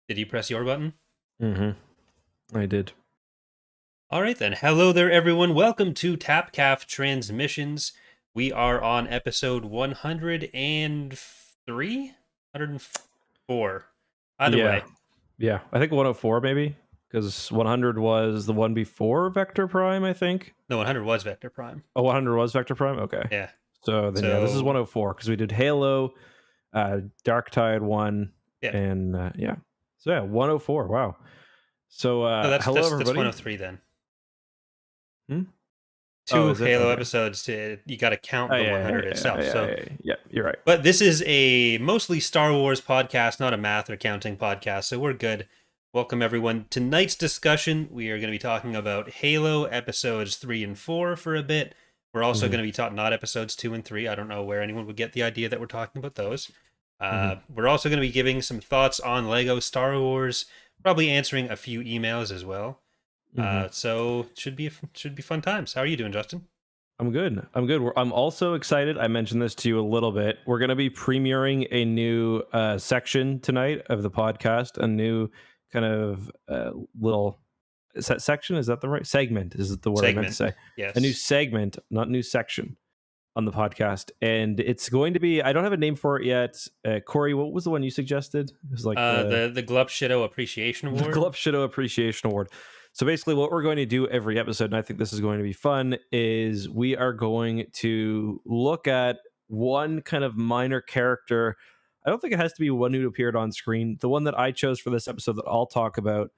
Did you press your button? I did. All right then. Hello there, everyone. Welcome to Tapcaf Transmissions. We are on episode 103? 104. Either Yeah. way. Yeah. I think 104 maybe, because 100 was the one before Vector Prime, I think. No, 100 was Vector Prime. Oh, 100 was Vector Prime? Okay. Yeah. So then, yeah, this is So, 104 because we did Halo, Dark Tide 1, yeah. and yeah. So, yeah, 104. Wow. So, No, that's hello, that's everybody. 103 then. Hmm? Oh, Two is it? Halo Okay. episodes you got to count Oh, the yeah, 100 itself. So, yeah, you're right. but this is a mostly Star Wars podcast, not a math or counting podcast, so we're good. Welcome, everyone. Tonight's discussion, we are going to be talking about Halo episodes 3 and 4 for a bit. We're also going to be talking not episodes 2 and 3. I don't know where anyone would get the idea that we're talking about those. We're also going to be giving some thoughts on Lego Star Wars, probably answering a few emails as well. So should be fun times. How are you doing, Justin? I'm good. I'm also excited. I mentioned this to you a little bit. We're going to be premiering a new section tonight of the podcast, a new kind of little section. Is that the right segment? Is the word I meant to say? Yes. A new segment, not new section on the podcast. And it's going to be, I don't have a name for it yet. Corey, what was the one you suggested? It was like the Glup Shido Appreciation Award. The Glup Shido Appreciation Award. So basically what we're going to do every episode, and I think this is going to be fun, is we are going to look at one kind of minor character. I don't think it has to be one who appeared on screen. The one that I chose for this episode that I'll talk about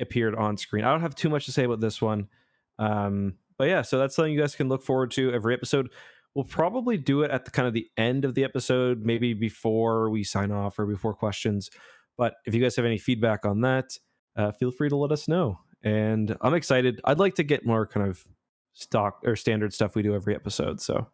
appeared on screen. I don't have too much to say about this one. But yeah, so that's something you guys can look forward to every episode. We'll probably do it at the kind of the end of the episode, maybe before we sign off or before questions. But if you guys have any feedback on that, feel free to let us know. And I'm excited. I'd like to get more kind of stock or standard stuff we do every episode. So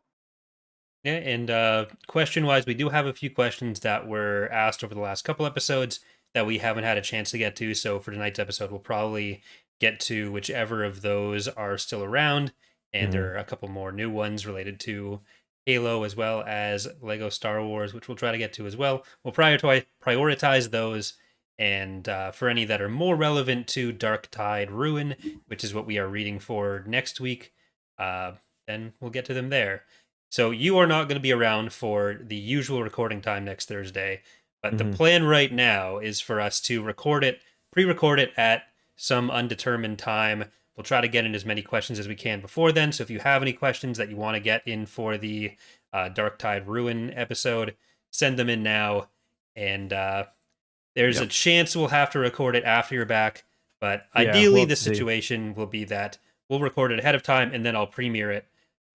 yeah, and question-wise, we do have a few questions that were asked over the last couple episodes that we haven't had a chance to get to. So for tonight's episode, we'll probably get to whichever of those are still around. And there are a couple more new ones related to Halo as well as Lego Star Wars, which we'll try to get to as well. We'll prioritize those. And for any that are more relevant to Dark Tide Ruin, which is what we are reading for next week, then we'll get to them there. So you are not going to be around for the usual recording time next Thursday, but the plan right now is for us to pre-record it at some undetermined time. We'll try to get in as many questions as we can before then. So if you have any questions that you want to get in for the Dark Tide Ruin episode, send them in now. And there's a chance we'll have to record it after you're back. But ideally, the situation will be that we'll record it ahead of time and then I'll premiere it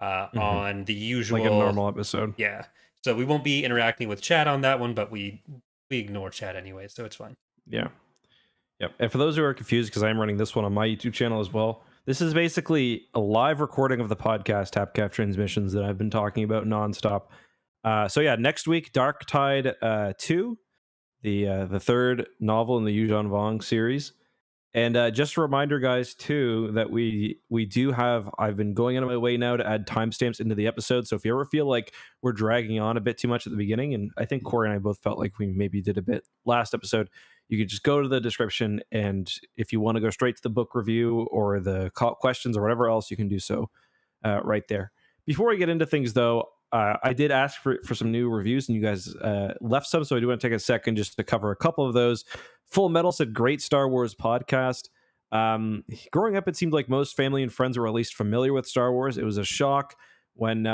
on the usual, like a normal episode. Yeah. So we won't be interacting with chat on that one, but we ignore chat anyway, so it's fine. Yeah. Yep. And for those who are confused, because I'm running this one on my YouTube channel as well, this is basically a live recording of the podcast Tapcaf Transmissions that I've been talking about nonstop. So yeah, next week, Dark Tide 2, the third novel in the Yuuzhan Vong series. And just a reminder, guys, too, that we do have, I've been going out of my way now to add timestamps into the episode. So if you ever feel like we're dragging on a bit too much at the beginning, and I think Corey and I both felt like we maybe did a bit last episode, you could just go to the description. And if you want to go straight to the book review or the questions or whatever else, you can do so right there. Before we get into things, though, I did ask for some new reviews, and you guys left some, so I do want to take a second just to cover a couple of those. Full Metal said, great Star Wars podcast. Growing up, it seemed like most family and friends were at least familiar with Star Wars. It was a shock when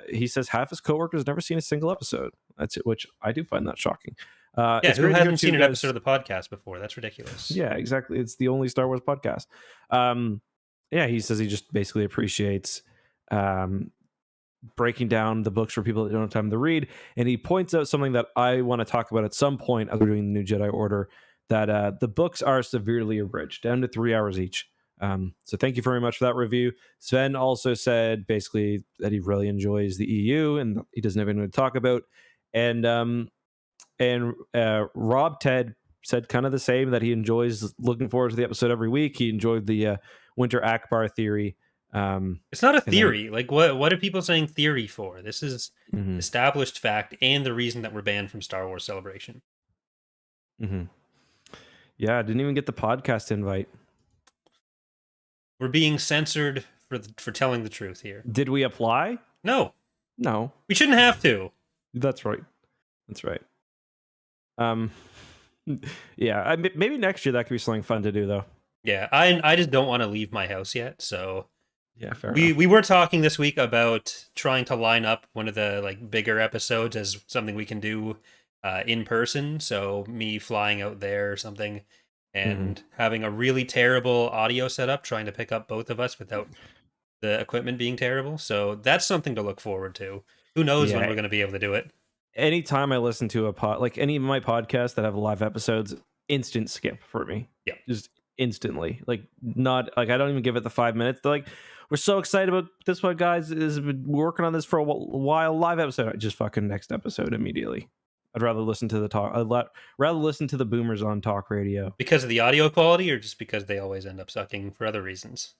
he says half his coworkers never seen a single episode. That's it, which I do find that shocking. It's who hasn't seen an episode of the podcast before? That's ridiculous. Yeah, exactly. It's the only Star Wars podcast. Yeah, he says he just basically appreciates breaking down the books for people that don't have time to read. And he points out something that I want to talk about at some point as we're doing the new Jedi Order, that the books are severely abridged, down to 3 hours each. So thank you very much for that review. Sven also said basically that he really enjoys the EU and he doesn't have anything to talk about. And Rob Ted said kind of the same, that he enjoys looking forward to the episode every week. He enjoyed the Winter Akbar theory. It's not a theory. Like what are people saying theory for? This is established fact and the reason that we're banned from Star Wars Celebration. Mm-hmm. Yeah, I didn't even get the podcast invite. We're being censored for telling the truth here. Did we apply? No, No. we shouldn't have to. That's right. That's right. Um, yeah, maybe next year that could be something fun to do, though. Yeah, I just don't want to leave my house yet. So Yeah, fair we enough. we were talking this week about trying to line up one of the like bigger episodes as something we can do in person. So me flying out there or something, Mm-hmm. and having a really terrible audio setup, trying to pick up both of us without the equipment being terrible. So that's something to look forward to. Who knows when Yeah, we're going to be able to do it? anytime I listen to a pod, like any of my podcasts that have live episodes, instant skip for me. Yeah. Just instantly. Like, not like I don't even give it the 5 minutes. They're like, we're so excited about this one, guys. Is been working on this for a while. Live episode, just fucking next episode immediately. I'd rather listen to the talk. Rather listen to the boomers on talk radio. Because of the audio quality, or just because they always end up sucking for other reasons?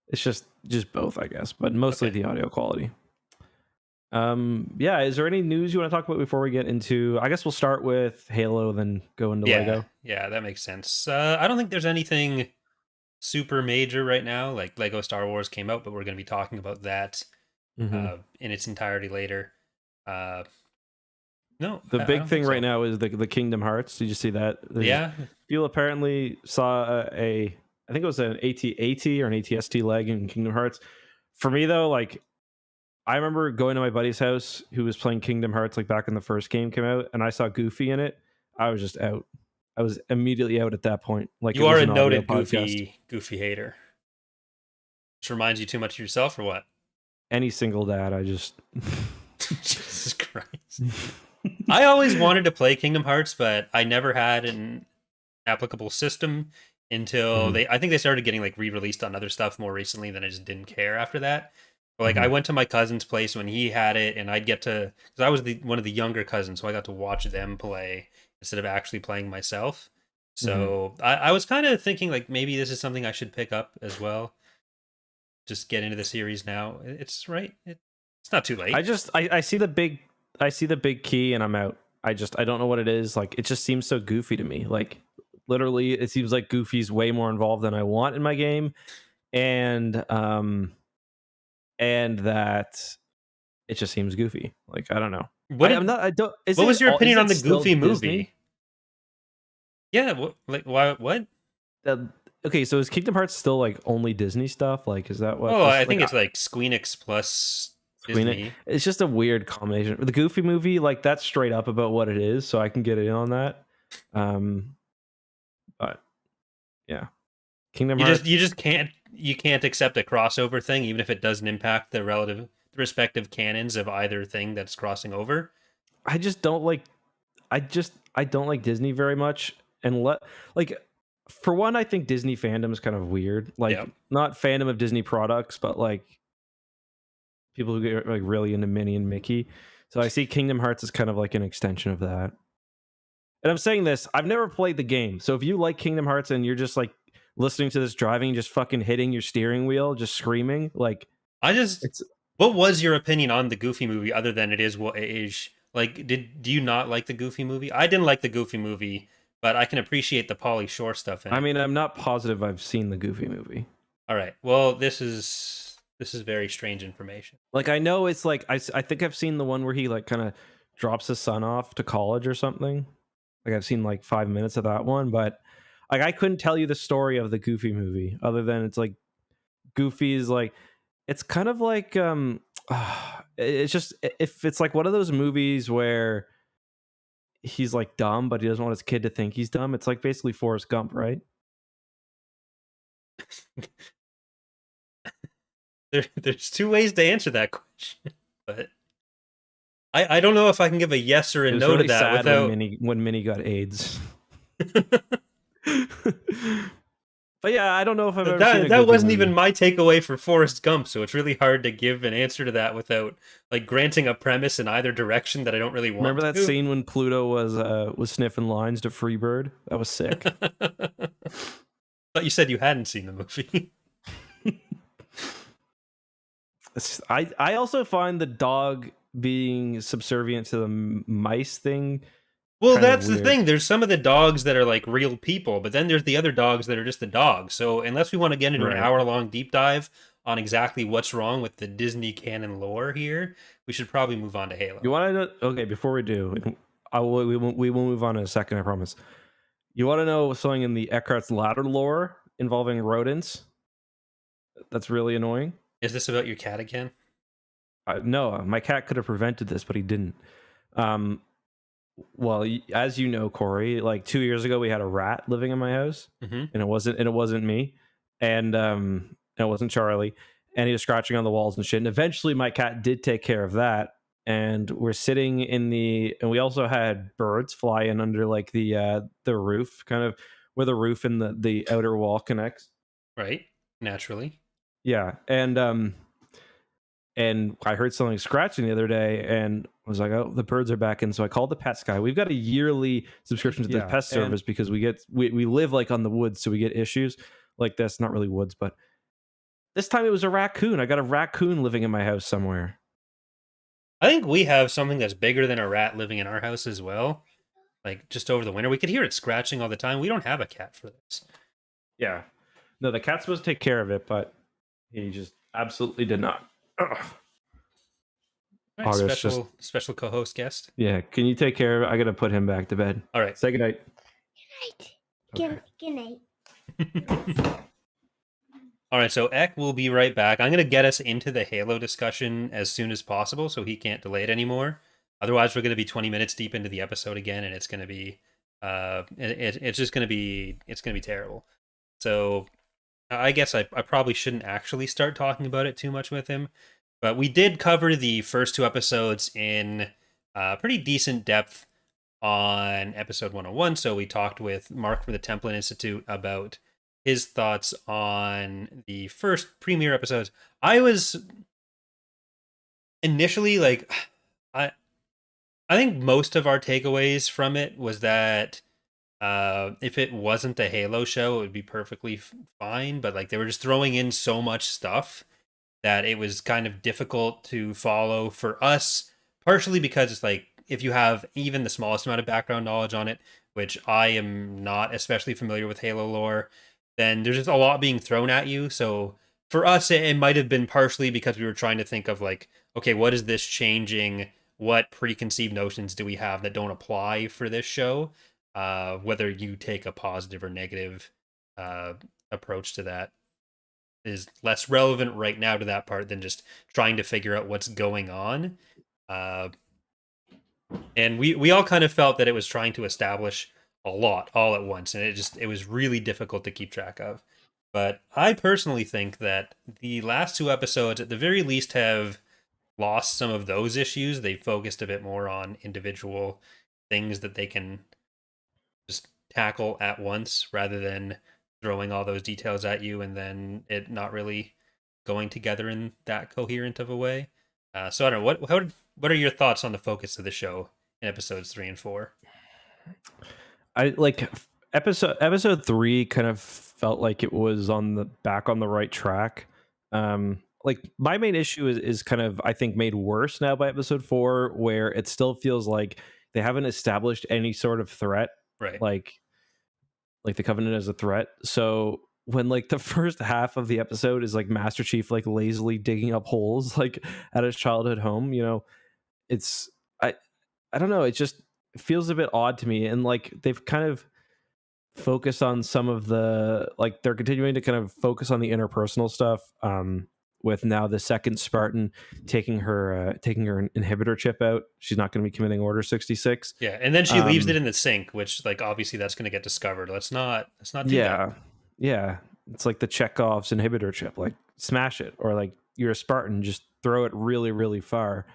It's just both, I guess, but mostly Okay. the audio quality. Yeah, is there any news you want to talk about before we get into, I guess we'll start with Halo, then go into Lego. Yeah, that makes sense. I don't think there's anything super major right now. Like Lego Star Wars came out, but we're going to be talking about that Mm-hmm. in its entirety later. Uh, no, The I big don't thing think so. right now is the Kingdom Hearts. Did you see that? Yeah, People apparently saw I think it was an AT or an ATST leg in Kingdom Hearts. For me though, like I remember going to my buddy's house who was playing Kingdom Hearts like back when the first game came out, and I saw Goofy in it. I was just out. I was immediately out at that point. Like it you are was a an audio noted podcast. goofy hater. Which reminds you too much of yourself, or what? Any single dad, I just Jesus Christ. I always wanted to play Kingdom Hearts, but I never had an applicable system until Mhm, I think they started getting like re-released on other stuff more recently. Then I just didn't care after that. But, like I mhm, went to my cousin's place when he had it, and I'd get to, because I was one of the younger cousins, so I got to watch them play instead of actually playing myself. mhm. So I was kind of thinking like maybe this is something I should pick up as well. Just get into the series now. It's right. It's not too late. I see the big key and I'm out. I don't know what it is. Like it just seems so goofy to me. Like literally it seems like Goofy's way more involved than I want in my game. And and that it just seems goofy. Like I don't know. What I'm did not I don't what was your is opinion on it the still Goofy Disney? movie? Yeah, like why? What? Uh, okay, so is Kingdom Hearts still like only Disney stuff? Like is that what Oh, this I like think it's like Squeenix plus Queen it? Disney. It's just a weird combination. The Goofy movie, like that's straight up about what it is, so I can get in on that. Um but yeah. Kingdom You Hearts. just can't accept a crossover thing, even if it doesn't impact the respective canons of either thing that's crossing over. I just don't like I don't like Disney very much. And like for one, I think Disney fandom is kind of weird. Yeah, Like not fandom of Disney products, but like people who get like really into Minnie and Mickey. So I see Kingdom Hearts as kind of like an extension of that. And I'm saying this, I've never played the game. So if you like Kingdom Hearts and you're just like listening to this driving, just fucking hitting your steering wheel, just screaming, like I just. it's What was your opinion on the Goofy movie, other than it is what it is? Like, do you not like the Goofy movie? I didn't like the Goofy movie, but I can appreciate the Pauly Shore stuff in I it. mean, I'm not positive I've seen the Goofy movie. All right. Well, this is very strange information. Like I know it's like I think I've seen the one where he like kind of drops his son off to college or something. Like I've seen like 5 minutes of that one, but like I couldn't tell you the story of the Goofy movie other than it's like Goofy's like it's kind of like it's just if it's like one of those movies where he's like dumb but he doesn't want his kid to think he's dumb. It's like basically Forrest Gump, right? There's two ways to answer that question, but I don't know if I can give a yes or a It was no to really that sad without. when Minnie got AIDS. But yeah, I don't know if I've ever seen a That Goofy wasn't even movie. my takeaway for Forrest Gump, so it's really hard to give an answer to that without like granting a premise in either direction that I don't really Remember want that to. scene when Pluto was sniffing lines to Freebird? That was sick. But you said you hadn't seen the movie. I also find the dog being subservient to the mice thing Well, kind of that's the weird. thing. There's some of the dogs that are like real people, but then there's the other dogs that are just the dogs. So unless we want to get into an Right. hour-long deep dive on exactly what's wrong with the Disney canon lore here, we should probably move on to You Halo. want to know? Okay, before we do, we will move on in a second. I promise. You want to know something in the EckhartsLadder lore involving rodents? That's really annoying. Is this about your cat again? No, my cat could have prevented this, but he didn't. Um, well, as you know, Corey, like 2 years ago, we had a rat living in my house, Mm-hmm. and it wasn't me, and it wasn't Charlie, and he was scratching on the walls and shit. And eventually, my cat did take care of that, and we're sitting and we also had birds fly in under like the roof, kind of where the roof and the outer wall connects. Right? Naturally. Yeah, and I heard something scratching the other day and was like, oh, the birds are back in. So I called the pets guy. We've got a yearly subscription to the pest service because we live like on the woods, so we get issues like this. Not really woods, but this time it was a raccoon. I got a raccoon living in my house somewhere. I think we have something that's bigger than a rat living in our house as well. Like just over the winter, we could hear it scratching all the time. We don't have a cat for this. Yeah. No, the cat's supposed to take care of it, but he just absolutely did not. Ugh. All right, August just special co-host guest. yeah. Can you take care of it? I gotta put him back to bed. All right. Say goodnight. Good night. Good night. All right, so Eck will be right back. I'm going to get us into the Halo discussion as soon as possible so he can't delay it anymore. Otherwise, we're going to be 20 minutes deep into the episode again, and it's going to be, it's just going to be, it's going to be terrible. So I guess I probably shouldn't actually start talking about it too much with him. But we did cover the first two episodes in pretty decent depth on episode 101. So we talked with Mark from the Template Institute about his thoughts on the first premiere episodes. I was initially like, I think most of our takeaways from it was that if it wasn't the Halo show, it would be perfectly fine. But like they were just throwing in so much stuff that it was kind of difficult to follow for us. Partially because it's like if you have even the smallest amount of background knowledge on it, which I am not especially familiar with Halo lore, then there's just a lot being thrown at you. So for us, it might have been partially because we were trying to think of like, okay, what is this changing? What preconceived notions do we have that don't apply for this show? Whether you take a positive or negative approach to that is less relevant right now to that part than just trying to figure out what's going on. And we all kind of felt that it was trying to establish a lot all at once, and it was really difficult to keep track of. But I personally think that the last two episodes, at the very least, have lost some of those issues. They focused a bit more on individual things that they can just tackle at once rather than throwing all those details at you and then it not really going together in that coherent of a way. So I don't know what are your thoughts on the focus of the show in episodes 3 and 4? I like episode 3 kind of felt like it was on the right track. Like my main issue is kind of I think made worse now by episode 4, where it still feels like they haven't established any sort of threat, Right. like the Covenant as a threat. So when like the first half of the episode is like Master Chief like lazily digging up holes like at his childhood home, it's I don't know, it just feels a bit odd to me. And like they've kind of focused on some of the like they're continuing to kind of focus on the interpersonal stuff, with now the second Spartan taking her inhibitor chip out. She's not going to be committing Order 66. Yeah, and then she leaves it in the sink, which like obviously that's going to get discovered. Let's not do that. Yeah, it's like the Chekhov's inhibitor chip. Like smash it, or like you're a Spartan, just throw it really really far.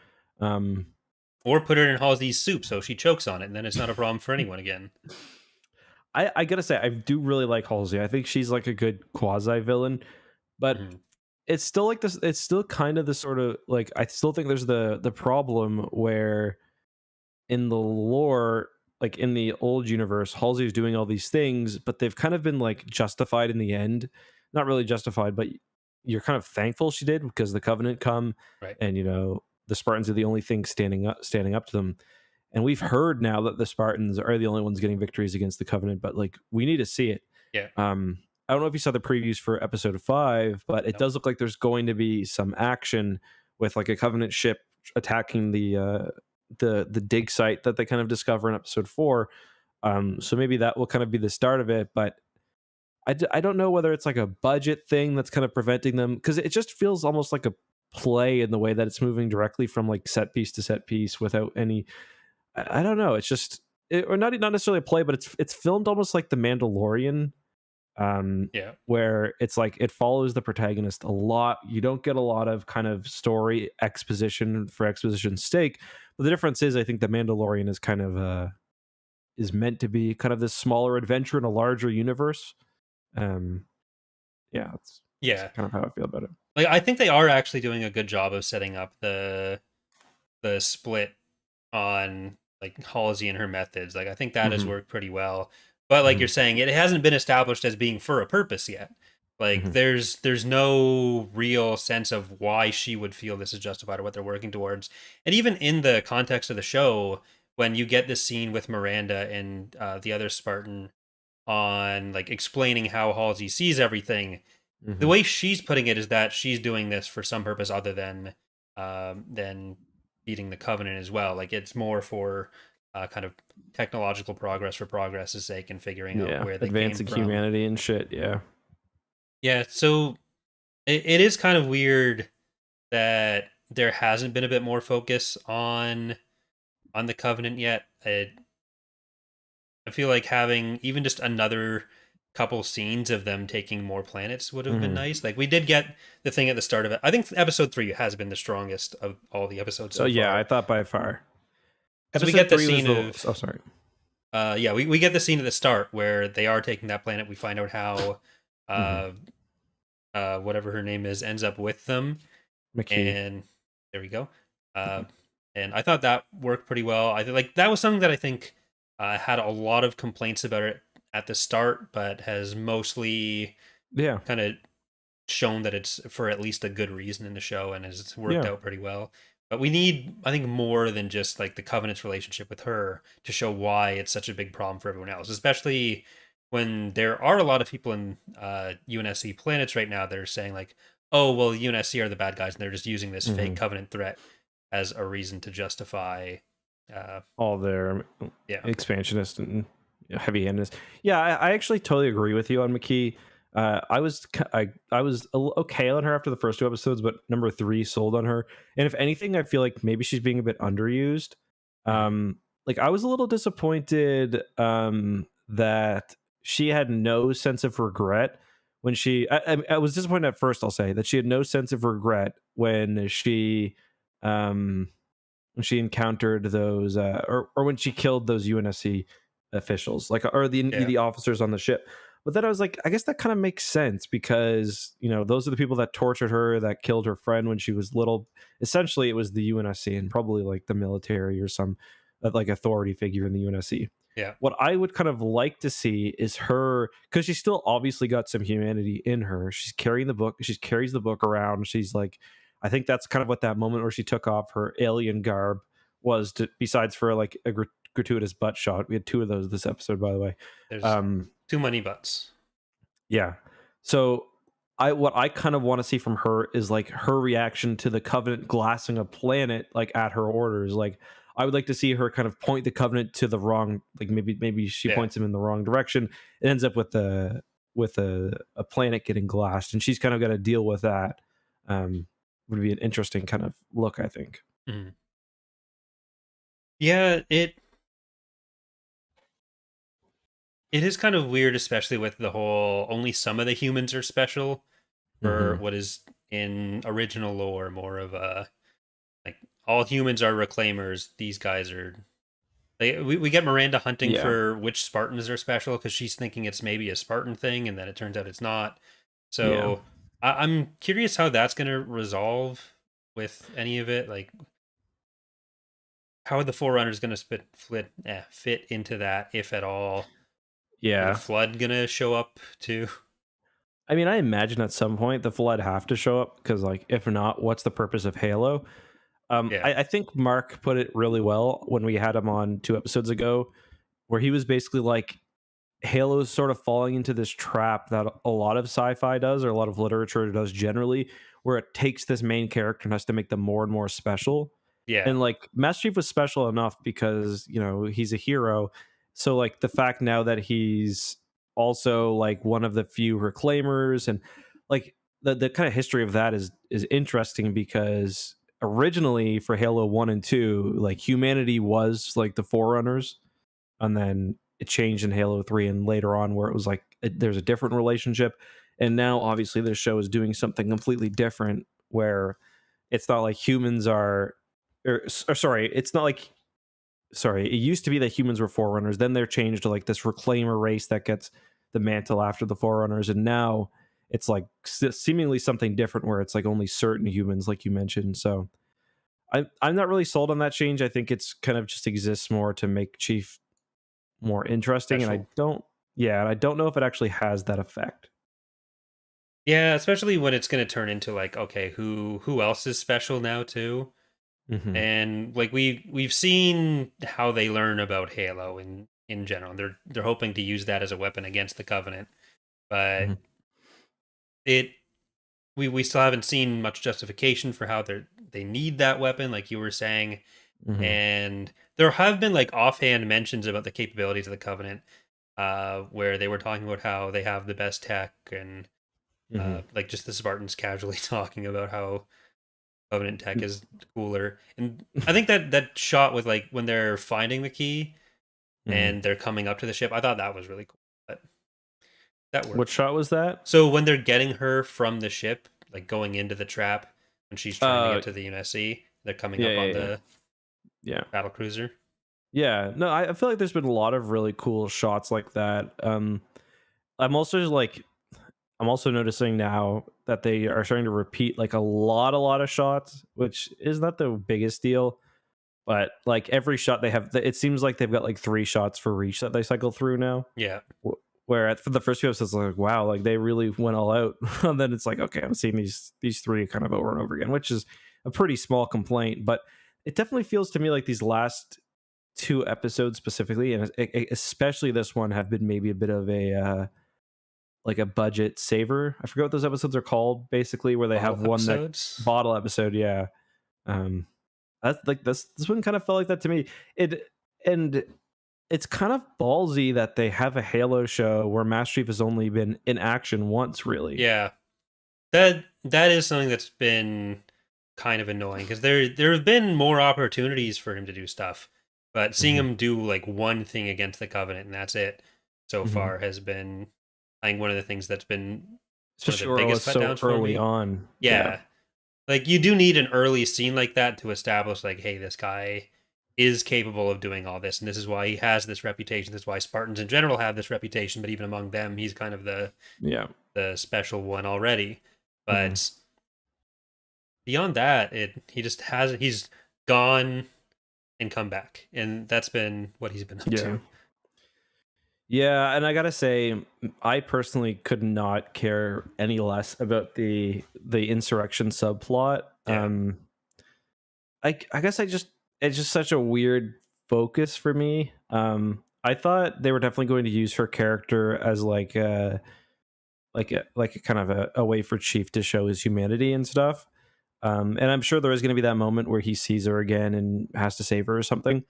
Or put her in Halsey's soup so she chokes on it, and then it's not a problem for anyone again. I gotta say, I do really like Halsey. I think she's like a good quasi villain, but it's still like this. It's still kind of the sort of like I still think there's the problem where in the lore, like in the old universe, Halsey is doing all these things, but they've kind of been like justified in the end. Not really justified, but you're kind of thankful she did because the Covenant come, Right. and the Spartans are the only thing standing up to them. And we've heard now that the Spartans are the only ones getting victories against the Covenant, but like we need to see it. Yeah. I don't know if you saw the previews for episode 5, but it does look like there's going to be some action with like a Covenant ship attacking the dig site that they kind of discover in episode 4. So maybe that will kind of be the start of it, but I don't know whether it's like a budget thing that's kind of preventing them, because it just feels almost like a play in the way that it's moving directly from like set piece to set piece without any. I don't know. It's just or not necessarily a play, but it's filmed almost like The Mandalorian, Yeah. where it's like it follows the protagonist a lot. You don't get a lot of kind of story exposition for exposition's sake, but the difference is I think The Mandalorian is kind of is meant to be kind of this smaller adventure in a larger universe. Yeah, that's kind of how I feel about it. Like I think they are actually doing a good job of setting up the split on like Halsey and her methods. Like I think that has worked pretty well. But like you're saying, it hasn't been established as being for a purpose yet. Like there's no real sense of why she would feel this is justified or what they're working towards. And even in the context of the show, when you get this scene with Miranda and the other Spartan on like explaining how Halsey sees everything, the way she's putting it is that she's doing this for some purpose other than beating the Covenant as well. Like it's more for kind of technological progress for progress's sake and figuring out where they advancing came from. humanity and shit. Yeah, so it is kind of weird that there hasn't been a bit more focus on the Covenant yet. I feel like having even just another couple scenes of them taking more planets would have been nice. Like we did get the thing at the start of it. I think episode 3 has been the strongest of all the episodes so far. Yeah, I thought by far. Because we get the scene of oh, sorry. We get the scene at the start where they are taking that planet. We find out how whatever her name is ends up with them. McKee. And there we go. And I thought that worked pretty well. I like that was something that I think had a lot of complaints about it at the start, but has mostly kind of shown that it's for at least a good reason in the show and has worked out pretty well. But we need, I think, more than just like the Covenant's relationship with her to show why it's such a big problem for everyone else, especially when there are a lot of people in UNSC planets right now that are saying like, oh, well, UNSC are the bad guys and they're just using this fake Covenant threat as a reason to justify all their expansionist and heavy-handedness. Yeah, I actually totally agree with you on McKee. I was okay on her after the first 2 episodes, but number 3 sold on her. And if anything, I feel like maybe she's being a bit underused. Like I was a little disappointed that she had no sense of regret when she. I was disappointed at first. I'll say that she had no sense of regret when she encountered those or when she killed those UNSC officials, like or the officers on the ship. But then I was like, I guess that kind of makes sense because, you know, those are the people that tortured her, that killed her friend when she was little. Essentially, it was the UNSC and probably like the military or some like authority figure in the UNSC. Yeah. What I would kind of like to see is her, because she's still obviously got some humanity in her. She's carrying the book. She carries the book around. She's like, I think that's kind of what that moment where she took off her alien garb was, to, besides for like a gratuitous butt shot. We had 2 of those this episode, by the way. There's too many butts. Yeah. So what I kind of want to see from her is like her reaction to the Covenant glassing a planet like at her orders. Like I would like to see her kind of point the Covenant to the wrong, like maybe she points him in the wrong direction. It ends up with a planet getting glassed, and she's kind of got to deal with that. Would be an interesting kind of look, I think. Yeah, it is kind of weird, especially with the whole only some of the humans are special for what is in original lore more of a like all humans are reclaimers. These guys are we get Miranda hunting for which Spartans are special because she's thinking it's maybe a Spartan thing and then it turns out it's not. So I'm curious how that's going to resolve with any of it. Like how are the Forerunners going to fit into that, if at all? Yeah. Is the Flood gonna show up too? I mean, I imagine at some point the Flood have to show up because, like, if not, what's the purpose of Halo? Yeah. I think Mark put it really well when we had him on 2 episodes ago, where he was basically like, Halo is sort of falling into this trap that a lot of sci-fi does, or a lot of literature does generally, where it takes this main character and has to make them more and more special. Yeah. And like Master Chief was special enough because, he's a hero. So like the fact now that he's also like one of the few reclaimers, and like the kind of history of that is interesting, because originally for Halo 1 and 2, like humanity was like the forerunners, and then it changed in Halo 3 and later on, where it was like there's a different relationship. And now obviously this show is doing something completely different, where it's not like humans are or sorry, it's not like sorry, it used to be that humans were forerunners, then they're changed to like this reclaimer race that gets the mantle after the forerunners, and now it's like seemingly something different, where it's like only certain humans, like you mentioned. So I'm not really sold on that change. I think it's kind of just exists more to make Chief more interesting, and Special. I don't know if it actually has that effect. Yeah, especially when it's going to turn into like, okay, who else is special now too? Mm-hmm. And like we've seen how they learn about Halo in general. They're hoping to use that as a weapon against the Covenant, but Mm-hmm. it we still haven't seen much justification for how they need that weapon, like you were saying. Mm-hmm. And there have been like offhand mentions about the capabilities of the Covenant, where they were talking about how they have the best tech, and Mm-hmm. like just the Spartans casually talking about how Covenant tech is cooler. And I think that shot with like when they're finding the key Mm-hmm. and they're coming up to the ship, I thought that was really cool. But that What worked. shot was that? So when they're getting her from the ship, like going into the trap, when she's trying to Uh, get to the UNSC, they're coming yeah, up on yeah, yeah, the yeah, battle cruiser. yeah. No, I feel like there's been a lot of really cool shots like that. I'm also like, I'm also noticing now that they are starting to repeat like a lot of shots, which is not the biggest deal. But like every shot they have, it seems like they've got like 3 shots for each that they cycle through now. Yeah. Where for the first few episodes, like wow, like they really went all out. And then it's like, okay, I'm seeing these 3 kind of over and over again, which is a pretty small complaint. But it definitely feels to me like these last 2 episodes specifically, and especially this one, have been maybe a bit of a like a budget saver. I forget what those episodes are called, basically, where they Bottle have one that episodes. bottle episode. Yeah, um, that's like this one kind of felt like that to me. And it's kind of ballsy that they have a Halo show where Master Chief has only been in action once, really. Yeah. That is something that's been kind of annoying, because there have been more opportunities for him to do stuff, but seeing Mm-hmm. him do like one thing against the Covenant and that's it so Mm-hmm. far has been, I think, one of the things that's been one of the Especially where it was biggest so letdowns for early me. on. Yeah. Yeah, like you do need an early scene like that to establish like, hey, this guy is capable of doing all this, and this is why he has this reputation. This is why Spartans in general have this reputation, but even among them, he's kind of Yeah. the special one already. Mm-hmm. But beyond that, he's gone and come back, and that's been what he's been up Yeah. to. Yeah, and I gotta say, I personally could not care any less about the insurrection subplot. Yeah, I guess it's just such a weird focus for me. I thought they were definitely going to use her character as like a kind of a way for Chief to show his humanity and stuff. And I'm sure there is going to be that moment where he sees her again and has to save her or something.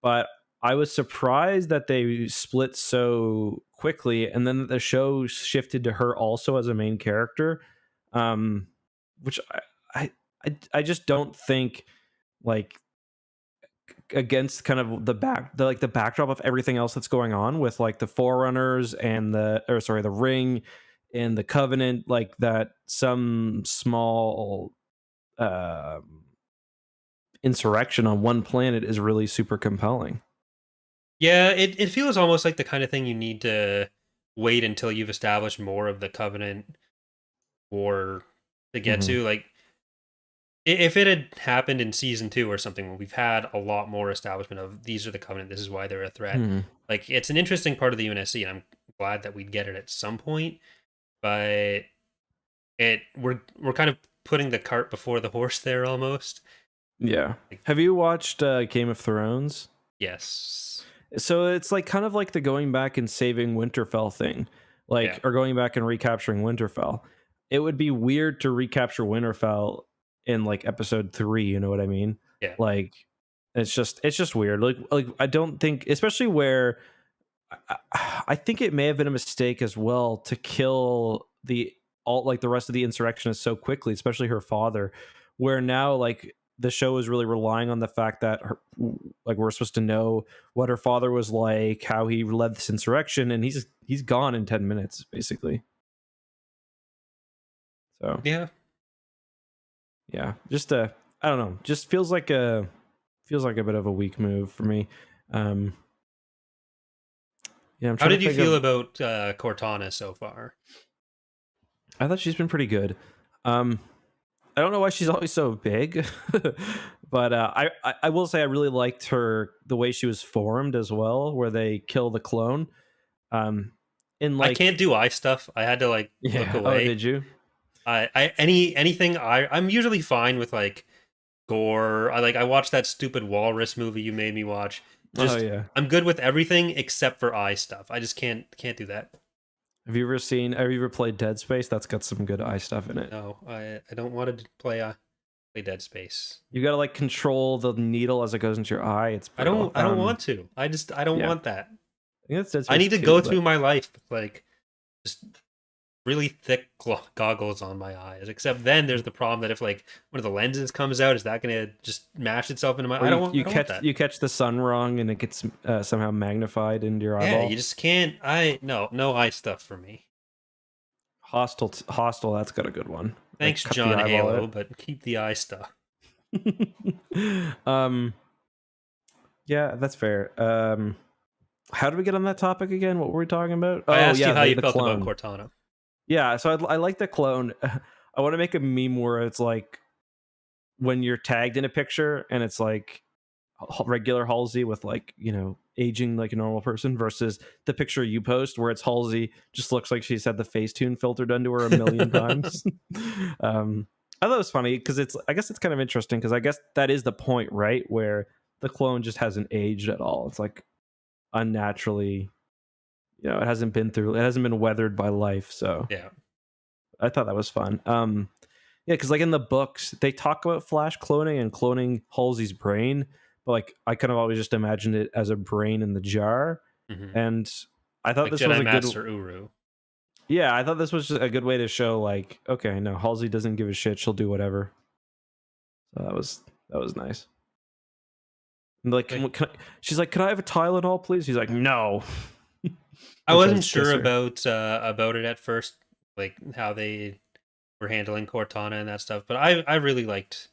But I was surprised that they split so quickly, and then the show shifted to her also as a main character, um, which I, I just don't think like against kind of the backdrop of everything else that's going on with like the Forerunners and the Ring and the Covenant, like that some small insurrection on one planet is really super compelling. yeah. It feels almost like the kind of thing you need to wait until you've established more of the Covenant war to get Mm-hmm. to. Like if it had happened in season 2 or something, we've had a lot more establishment of these are the Covenant. This is why they're a threat. Mm-hmm. Like it's an interesting part of the UNSC, and I'm glad that we'd get it at some point. But we're kind of putting the cart before the horse there almost. Yeah. Have you watched Game of Thrones? Yes. So it's like kind of like the going back and saving Winterfell thing, like Yeah. or going back and recapturing Winterfell. It would be weird to recapture Winterfell in like episode 3. You know what I mean? Yeah. Like it's just weird. Like I don't think, especially where I think it may have been a mistake as well to kill the rest of the insurrectionists so quickly, especially her father, where now like the show is really relying on the fact that like we're supposed to know what her father was like, how he led this insurrection, and he's gone in 10 minutes basically. So Yeah. just I don't know, just feels like a bit of a weak move for me. um I'm How trying to did you think feel of. about Cortana so far? I thought she's been pretty good. I don't know why she's always so big, but I will say I really liked the way she was formed as well, where they kill the clone. In I like can't do eye stuff. I had to like look yeah. Oh, away. did you? Anything I'm usually fine with like gore. I watched that stupid walrus movie you made me watch. Oh Just yeah. I'm good with everything except for eye stuff. I just can't do that. Have you ever played Dead Space? That's got some good eye stuff in it. No, I don't want to play Dead Space. You got to like control the needle as it goes into your eye. It's brutal. I don't want to. I don't yeah. want that. I think that's Dead Space I need to 2, go but- through my life with like just really thick goggles on my eyes. Except then there's the problem that if like one of the lenses comes out, is that going to just mash itself into my? Or I don't want that. you catch the sun wrong and it gets somehow magnified into your Yeah, eyeball. you just can't. No eye stuff for me. Hostile. That's got a good one. Thanks, Cut the John eyeball Halo, out. but keep the eye stuff. Yeah, that's fair. How did we get on that topic again? What were we talking about? I asked yeah, you how you the felt clone. about Cortana. Yeah, so I like the clone. I want to make a meme where it's like when you're tagged in a picture and it's like regular Halsey with like, aging like a normal person versus the picture you post where it's Halsey just looks like she's had the Facetune filter done to her a million times. I thought it was funny because I guess it's kind of interesting because I guess that is the point, right? Where the clone just hasn't aged at all. It's like unnaturally, it hasn't been weathered by life. So Yeah. I thought that was fun. Yeah, because like in the books, they talk about Flash cloning and cloning Halsey's brain, but like I kind of always just imagined it as a brain in the jar. Mm-hmm. And I thought Like this Jedi was a Master good. Uru. Yeah, I thought this was just a good way to show like, okay, no, Halsey doesn't give a shit. She'll do whatever. So that was nice. And like, she's like, "Can I have a Tylenol, please?" He's like, "No." I wasn't sure about it at first, like how they were handling Cortana and that stuff, but I really liked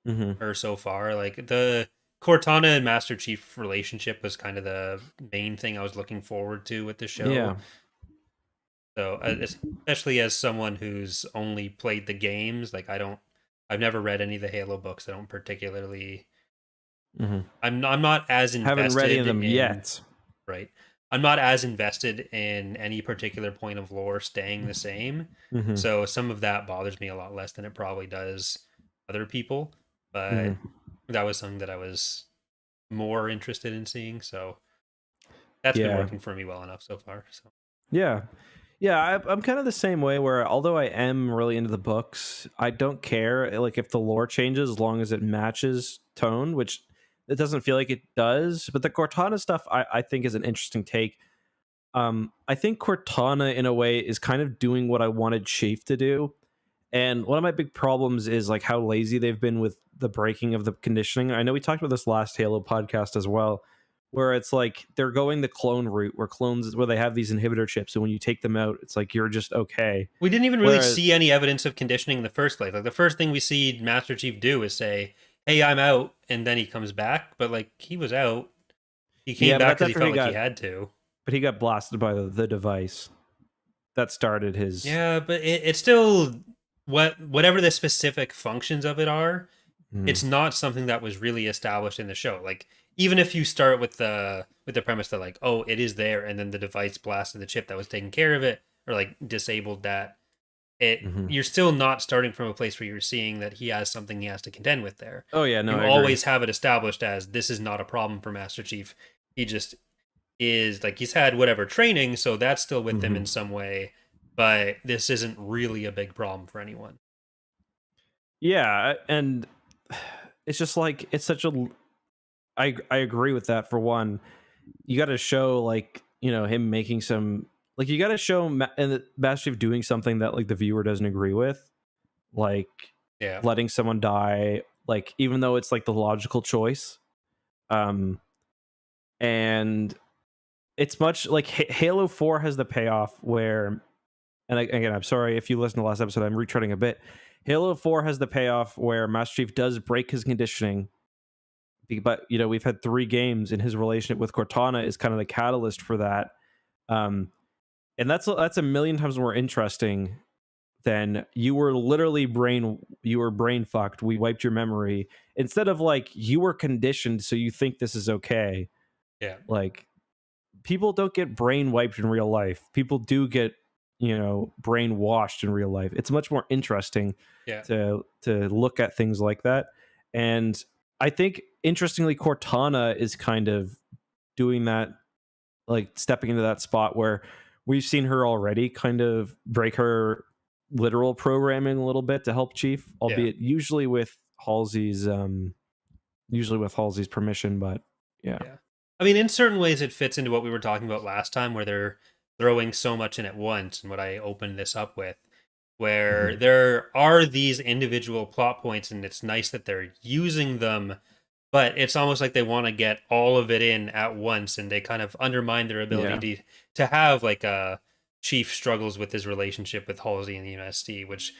her so far. Like the Cortana and Master Chief relationship was kind of the main thing I was looking forward to with the show. Yeah. So especially as someone who's only played the games, like I've never read any of the Halo books. I don't particularly. I'm not as invested. Haven't read any of them yet. Right. I'm not as invested in any particular point of lore staying the same. So some of that bothers me a lot less than it probably does other people. But that was something that I was more interested in seeing. So that's been working for me well enough so far. So yeah, I'm kind of the same way where although I am really into the books, I don't care like if the lore changes as long as it matches tone, which it doesn't feel like it does. But the Cortana stuff I think is an interesting take. I think Cortana in a way is kind of doing what I wanted Chief to do. And one of my big problems is like how lazy they've been with the breaking of the conditioning. I know we talked about this last Halo podcast as well, where it's like they're going the clone route where they have these inhibitor chips, and when you take them out, it's like you're just okay. We didn't even really see any evidence of conditioning in the first place. Like the first thing we see Master Chief do is say, "Hey, I'm out," and then he comes back. But like he was out, he came back because he felt like he had to. But he got blasted by the device that started his. Yeah, but it's still whatever the specific functions of it are. It's not something that was really established in the show. Like even if you start with the premise that like, oh, it is there, and then the device blasted the chip that was taking care of it, or like disabled that, you're still not starting from a place where you're seeing that he has something he has to contend with there. Oh yeah, no, You I agree. always have it established as this is not a problem for Master Chief. He just is like, he's had whatever training, so that's still with him in some way, but this isn't really a big problem for anyone. Yeah, and it's just like it's such a. I agree with that. For one, you got to show like him making some like you got to show and Master Chief doing something that like the viewer doesn't agree with, like letting someone die, like even though it's like the logical choice, and it's much like Halo 4 has the payoff where, and again, I'm sorry if you listened to the last episode, I'm retreading a bit. Halo 4 has the payoff where Master Chief does break his conditioning, but we've had 3 games, and his relationship with Cortana is kind of the catalyst for that. And that's a million times more interesting than you were literally brain fucked. We wiped your memory instead of like you were conditioned, so you think this is okay. Yeah, like people don't get brain wiped in real life. People do get brain washed in real life. It's much more interesting to look at things like that. And I think interestingly, Cortana is kind of doing that, like stepping into that spot where we've seen her already kind of break her literal programming a little bit to help Chief, albeit usually with Halsey's permission. But yeah. I mean, in certain ways, it fits into what we were talking about last time, where they're throwing so much in at once, and what I opened this up with, where there are these individual plot points, and it's nice that they're using them, but it's almost like they want to get all of it in at once, and they kind of undermine their ability to have like a Chief struggles with his relationship with Halsey and the UNSC, which,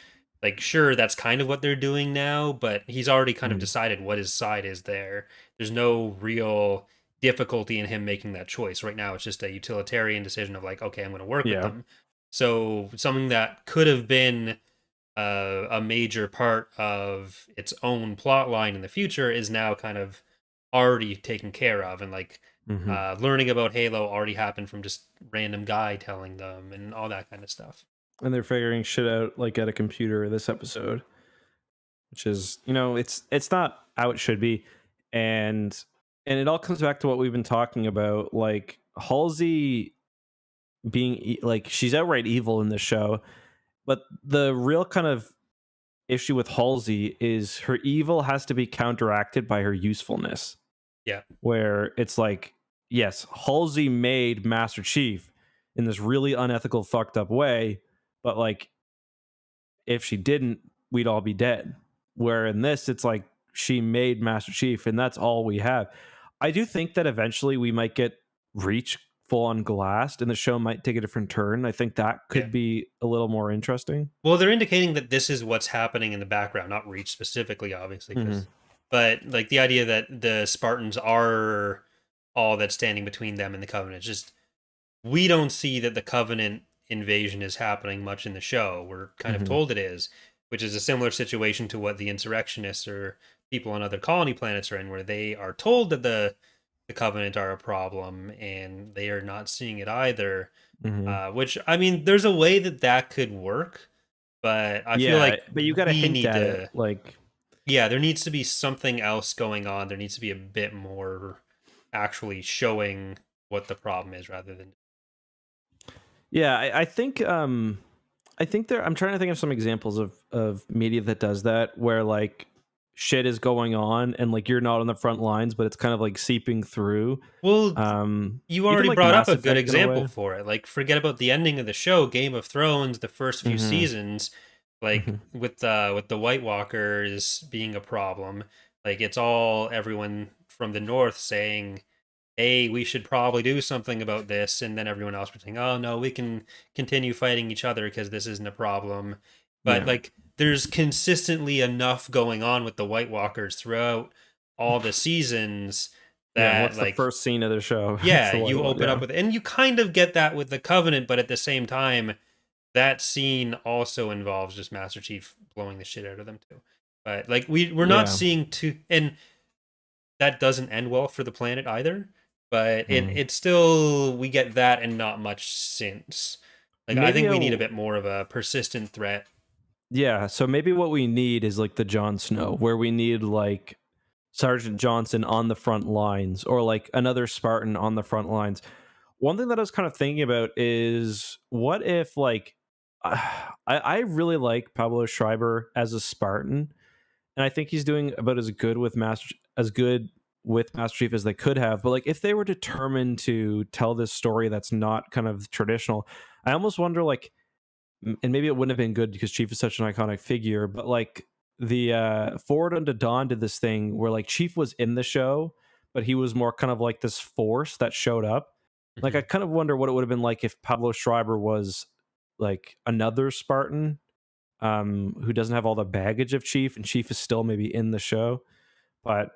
like, sure, that's kind of what they're doing now, but he's already kind of decided what his side is there. There's no real difficulty in him making that choice. Right now, it's just a utilitarian decision of like, okay, I'm going to work with them. So something that could have been a major part of its own plot line in the future is now kind of already taken care of, and like learning about Halo already happened from just random guy telling them and all that kind of stuff. And they're figuring shit out like at a computer this episode, which is it's not how it should be. And it all comes back to what we've been talking about, like Halsey being like she's outright evil in this show, but the real kind of issue with Halsey is her evil has to be counteracted by her usefulness. Yeah, where it's like, yes, Halsey made Master Chief in this really unethical, fucked up way, but like if she didn't, we'd all be dead. Where in this, it's like she made Master Chief, and that's all we have. I do think that eventually we might get Reach full on glassed, and the show might take a different turn. I think that could be a little more interesting. Well, they're indicating that this is what's happening in the background, not Reach specifically, obviously. But like the idea that the Spartans are all that's standing between them and the Covenant. Just we don't see that the Covenant invasion is happening much in the show. We're kind of told it is, which is a similar situation to what the insurrectionists or people on other colony planets are in, where they are told that the Covenant are a problem and they are not seeing it either. Which, I mean, there's a way that could work, but I feel like but you got to hint at it, like there needs to be something else going on. There needs to be a bit more actually showing what the problem is rather than. Yeah, I think I'm trying to think of some examples of media that does that, where like shit is going on and like you're not on the front lines, but it's kind of like seeping through. Well, you already like brought up Mass a good Effect in a example way. for it. Like, forget about the ending of the show, Game of Thrones, the first few seasons, like with the White Walkers being a problem. Like, it's all everyone from the North saying, hey, we should probably do something about this, and then everyone else would think, oh no, we can continue fighting each other because this isn't a problem. But like there's consistently enough going on with the White Walkers throughout all the seasons that what's like the first scene of the show? you open up with it, and you kind of get that with the Covenant, but at the same time that scene also involves just Master Chief blowing the shit out of them too. But like we're not seeing too, and that doesn't end well for the planet either. But it's still, we get that and not much since. Like, I think we need a a bit more of a persistent threat. Yeah, so maybe what we need is like the Jon Snow, where we need like Sergeant Johnson on the front lines, or like another Spartan on the front lines. One thing that I was kind of thinking about is what if like I really like Pablo Schreiber as a Spartan, and I think he's doing about as good with Master Chief as they could have. But like if they were determined to tell this story that's not kind of traditional, I almost wonder like, and maybe it wouldn't have been good because Chief is such an iconic figure, but like the Forward Unto Dawn did this thing where like Chief was in the show, but he was more kind of like this force that showed up. Like I Mhm. kind of wonder what it would have been like if Pablo Schreiber was like another Spartan, who doesn't have all the baggage of Chief, and Chief is still maybe in the show. But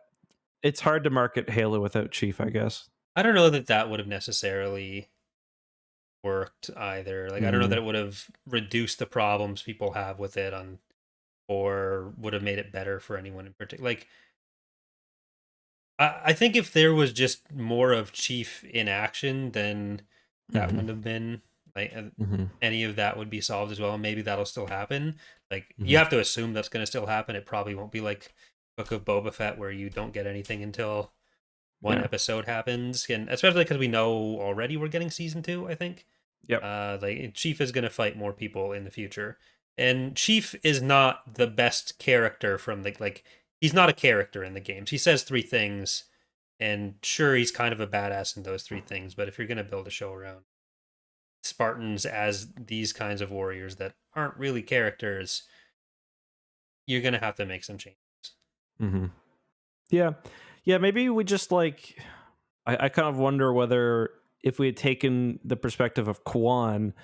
it's hard to market Halo without Chief, I guess. I don't know that that would have necessarily worked either. Like, I don't know that Mm, it would have reduced the problems people have with it on, or would have made it better for anyone in particular. Like, I think if there was just more of Chief in action, then that hmm wouldn't have been like hmm any of that would be solved as well. Maybe that'll still happen. Like, you hmm have to assume that's going to still happen. It probably won't be like Book of Boba Fett where you don't get anything until one Yeah. episode happens, and especially because we know already we're getting season 2. I think Yep. like Chief is going to fight more people in the future, and Chief is not the best character from the like. He's not a character in the games. He says three things, and sure, he's kind of a badass in those three things. But if you're going to build a show around Spartans as these kinds of warriors that aren't really characters, you're going to have to make some changes. hmm Yeah. Yeah. Maybe we just like, I kind of wonder whether if we had taken the perspective of Kwan,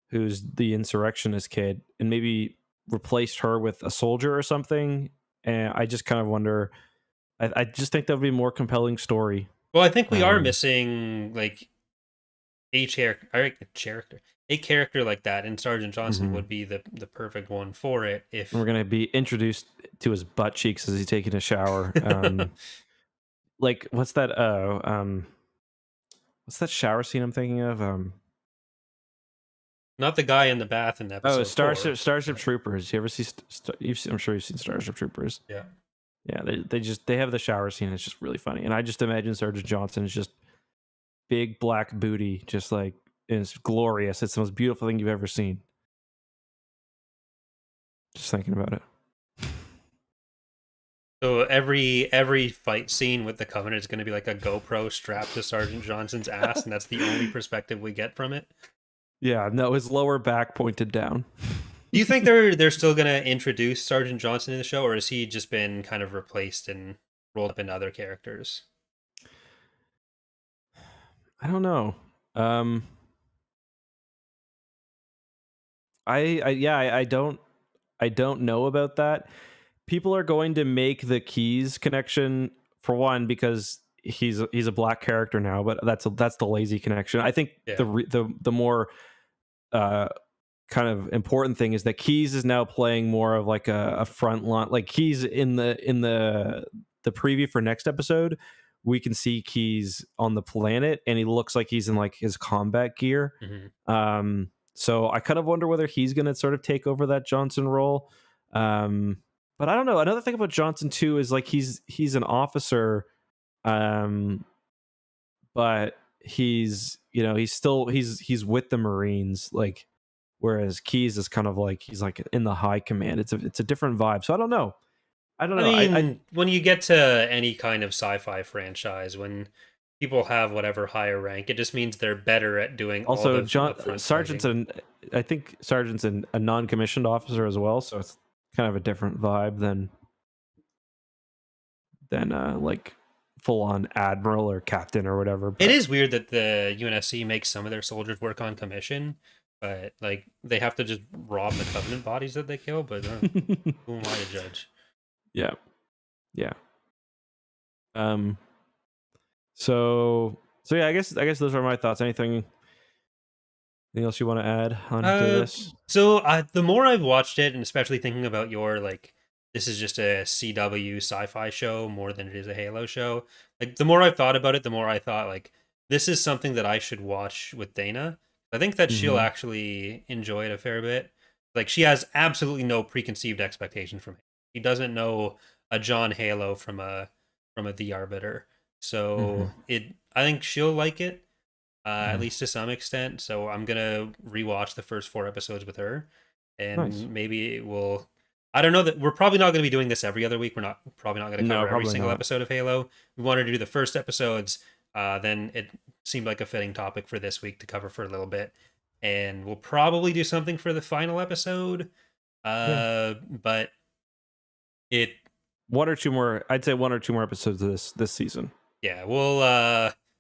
who's the insurrectionist kid, and maybe replaced her with a soldier or something. And I just kind of wonder, I just think that would be a more compelling story. Well, I think we are Um, missing like a character like that, and Sergeant Johnson mhm. would be the perfect one for it. And we're If going to be introduced to his butt cheeks as he's taking a shower. Like, what's that shower scene I'm thinking of? not the guy in the bath in Oh, episode 4, Starship but Troopers. You ever see? I'm sure you've seen Starship Troopers. yeah. Yeah, they have the shower scene. It's just really funny, and I just imagine Sergeant Johnson is just big black booty, just like it's glorious. It's the most beautiful thing you've ever seen. Just thinking about it. So every fight scene with the Covenant is going to be like a GoPro strapped to Sergeant Johnson's ass, and that's the only perspective we get from it. Yeah, no, his lower back pointed down. Do you think they're still going to introduce Sergeant Johnson in the show, or has he just been kind of replaced and rolled up into other characters? I don't know. Um, I don't know about that. People are going to make the Keys connection for one because he's a black character now, but that's the lazy connection. I think Yeah. the more uh kind of important thing is that Keys is now playing more of like a front line. Like Keys in the preview for next episode, we can see Keys on the planet, and he looks like he's in like his combat gear. Mm-hmm. So I kind of wonder whether he's going to sort of take over that Johnson role. But I don't know. Another thing about Johnson too is like he's an officer, um, but he's with the Marines, like, whereas Keys is kind of like he's like in the high command. It's a different vibe. So I don't know. I don't I know. I mean, when you get to any kind of sci-fi franchise, when people have whatever higher rank, it just means they're better at doing all also the John front Sergeant's fighting. I think Sergeant's a non-commissioned officer as well, so it's kind of a different vibe than like full on admiral or captain or whatever. It But is weird that the UNSC makes some of their soldiers work on commission, but like they have to just rob the Covenant bodies that they kill. But who am I to judge? yeah, yeah. Um. So yeah, I guess those are my thoughts. Anything else you want to add onto this? So the more I've watched it, and especially thinking about your like, this is just a CW sci-fi show more than it is a Halo show. Like the more I've thought about it, the more I thought like this is something that I should watch with Dana. I think that she'll Mhm. actually enjoy it a fair bit. Like she has absolutely no preconceived expectation from him. He doesn't know a John Halo from a The Arbiter. So Mhm. I think she'll like it, at Mhm. least to some extent. So I'm gonna rewatch the first 4 episodes with her, Nice. and maybe it will. I don't know that we're probably not going to be doing this every other week. We're not probably not going to No, cover every probably single not. episode of Halo. We wanted to do the first episodes. Then it seemed like a fitting topic for this week to cover for a little bit, and we'll probably do something for the final episode. Yeah. But it, One or two more. I'd say one or two more episodes of this season. yeah, we'll.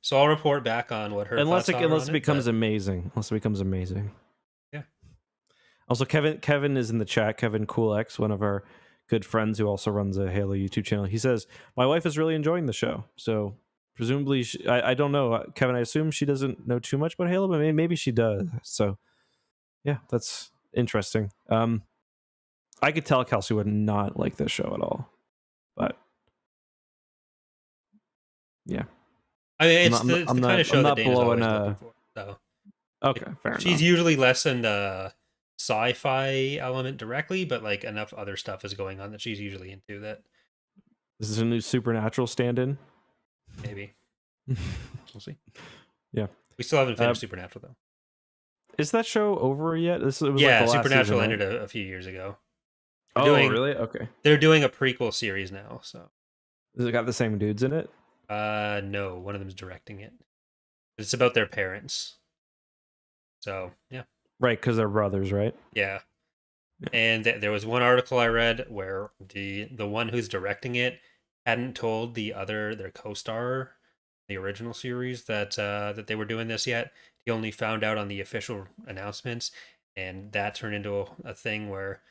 So I'll report back on what her Unless thoughts it are unless on it it. becomes But amazing. Unless it becomes amazing. yeah, Also, Kevin is in the chat. Kevin CoolX, one of our good friends who also runs a Halo YouTube channel. He says my wife is really enjoying the show. So presumably, I don't know, Kevin. I assume she doesn't know too much about Halo, but maybe she does. So yeah, that's interesting. I could tell Kelsey would not like this show at all, but yeah, I mean, I'm not. I'm not. it's I'm the kind not, of I'm show that not Dana's blowing. always looking for. So Okay, fair she's enough. usually less into sci-fi element directly, but like enough other stuff is going on that she's usually into that This is a new Supernatural stand-in. maybe we'll see. Yeah. We still haven't Uh, finished Supernatural though. is that show over yet? It was like Yeah, the last season, Supernatural right? ended a few years ago. Oh, really? Okay. They're doing a prequel series now. So Has it got the same dudes in it? no, one of them's directing it. It's about their parents. So yeah, Right, because they're brothers, right? yeah. Yeah. And there was one article I read where the one who's directing it hadn't told their co-star, the original series, that they were doing this yet. He only found out on the official announcements, and that turned into a thing where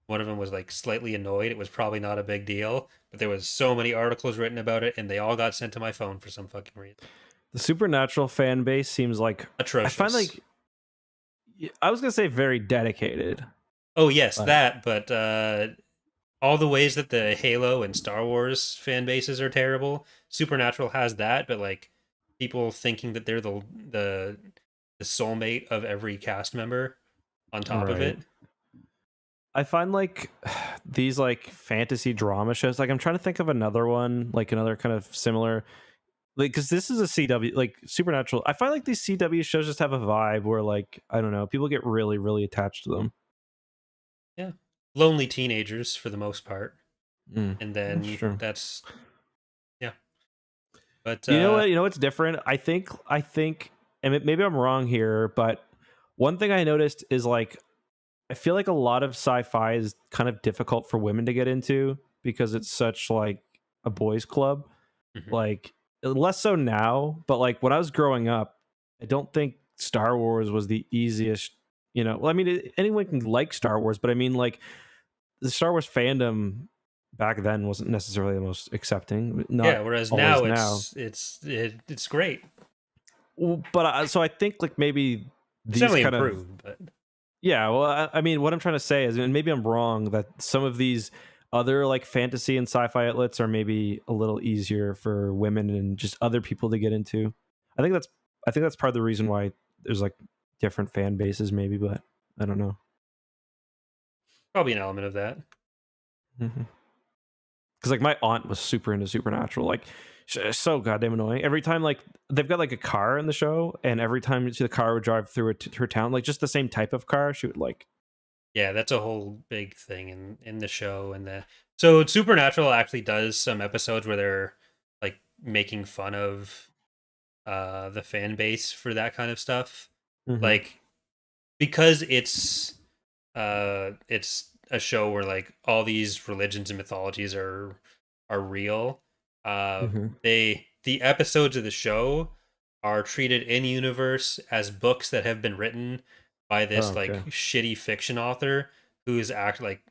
one of them was like slightly annoyed. It was probably not a big deal, but there was so many articles written about it, and they all got sent to my phone for some fucking reason. The Supernatural fan base seems like I find Atrocious. like I was gonna say very dedicated. Oh yes, But that, but all the ways that the Halo and Star Wars fan bases are terrible. Supernatural has that, but like people thinking that they're the soulmate of every cast member on top of right. it. I find like these like fantasy drama shows. Like I'm trying to think of another one, like another kind of similar, like because this is a CW like Supernatural. I find like these CW shows just have a vibe where like I don't know, people get really really attached to them. Yeah. Lonely teenagers for the most part. And That's then true. that's yeah. But You know what? You know what's different? I think, and maybe I'm wrong here, but one thing I noticed is like I feel like a lot of sci-fi is kind of difficult for women to get into because it's such like a boys' club. mhm. Like less so now, but like when I was growing up, I don't think Star Wars was the easiest. You know, well, I mean, anyone can like Star Wars, but I mean, like the Star Wars fandom back then wasn't necessarily the most accepting. Yeah, Not whereas always now now. it's great. Well, but so I think like maybe It's these definitely kind of improved, but yeah. Well, I mean, what I'm trying to say is, and maybe I'm wrong, that some of these other like fantasy and sci-fi outlets are maybe a little easier for women and just other people to get into. I think that's I think that's part of the reason why there's like different fan bases, maybe, but I don't know. probably an element of that. Because like my aunt was super into Supernatural, like so goddamn annoying. Every time like they've got like a car in the show, and every time the car would drive through her town, like just the same type of car, she would like. Yeah, that's a whole big thing in the show. And so Supernatural actually does some episodes where they're like making fun of the fan base for that kind of stuff. Mm-hmm. Like because it's a show where like all these religions and mythologies are real. Mm-hmm. The episodes of the show are treated in universe as books that have been written by Oh, this okay. like shitty fiction author who's act like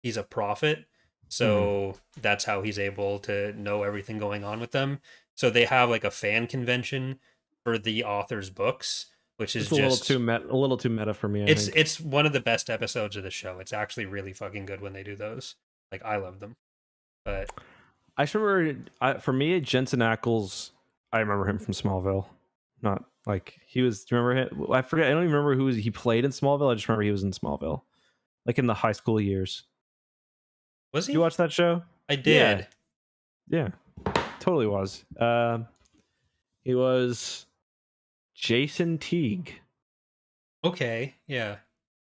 he's a prophet. Mm-hmm. So that's how he's able to know everything going on with them. So they have like a fan convention for the author's books, which is It's a little just too a little too meta for me, I think. it's one of the best episodes of the show. It's actually really fucking good when they do those. Like I love them. But I just remember for me, Jensen Ackles. I remember him from Smallville. Not like he was. Do you remember him? I forget. I don't even remember who he played in Smallville. I just remember he was in Smallville, like in the high school years. Was Did you he? watch that show? I Yeah, did. yeah, totally was. He was Jason Teague. Okay, yeah.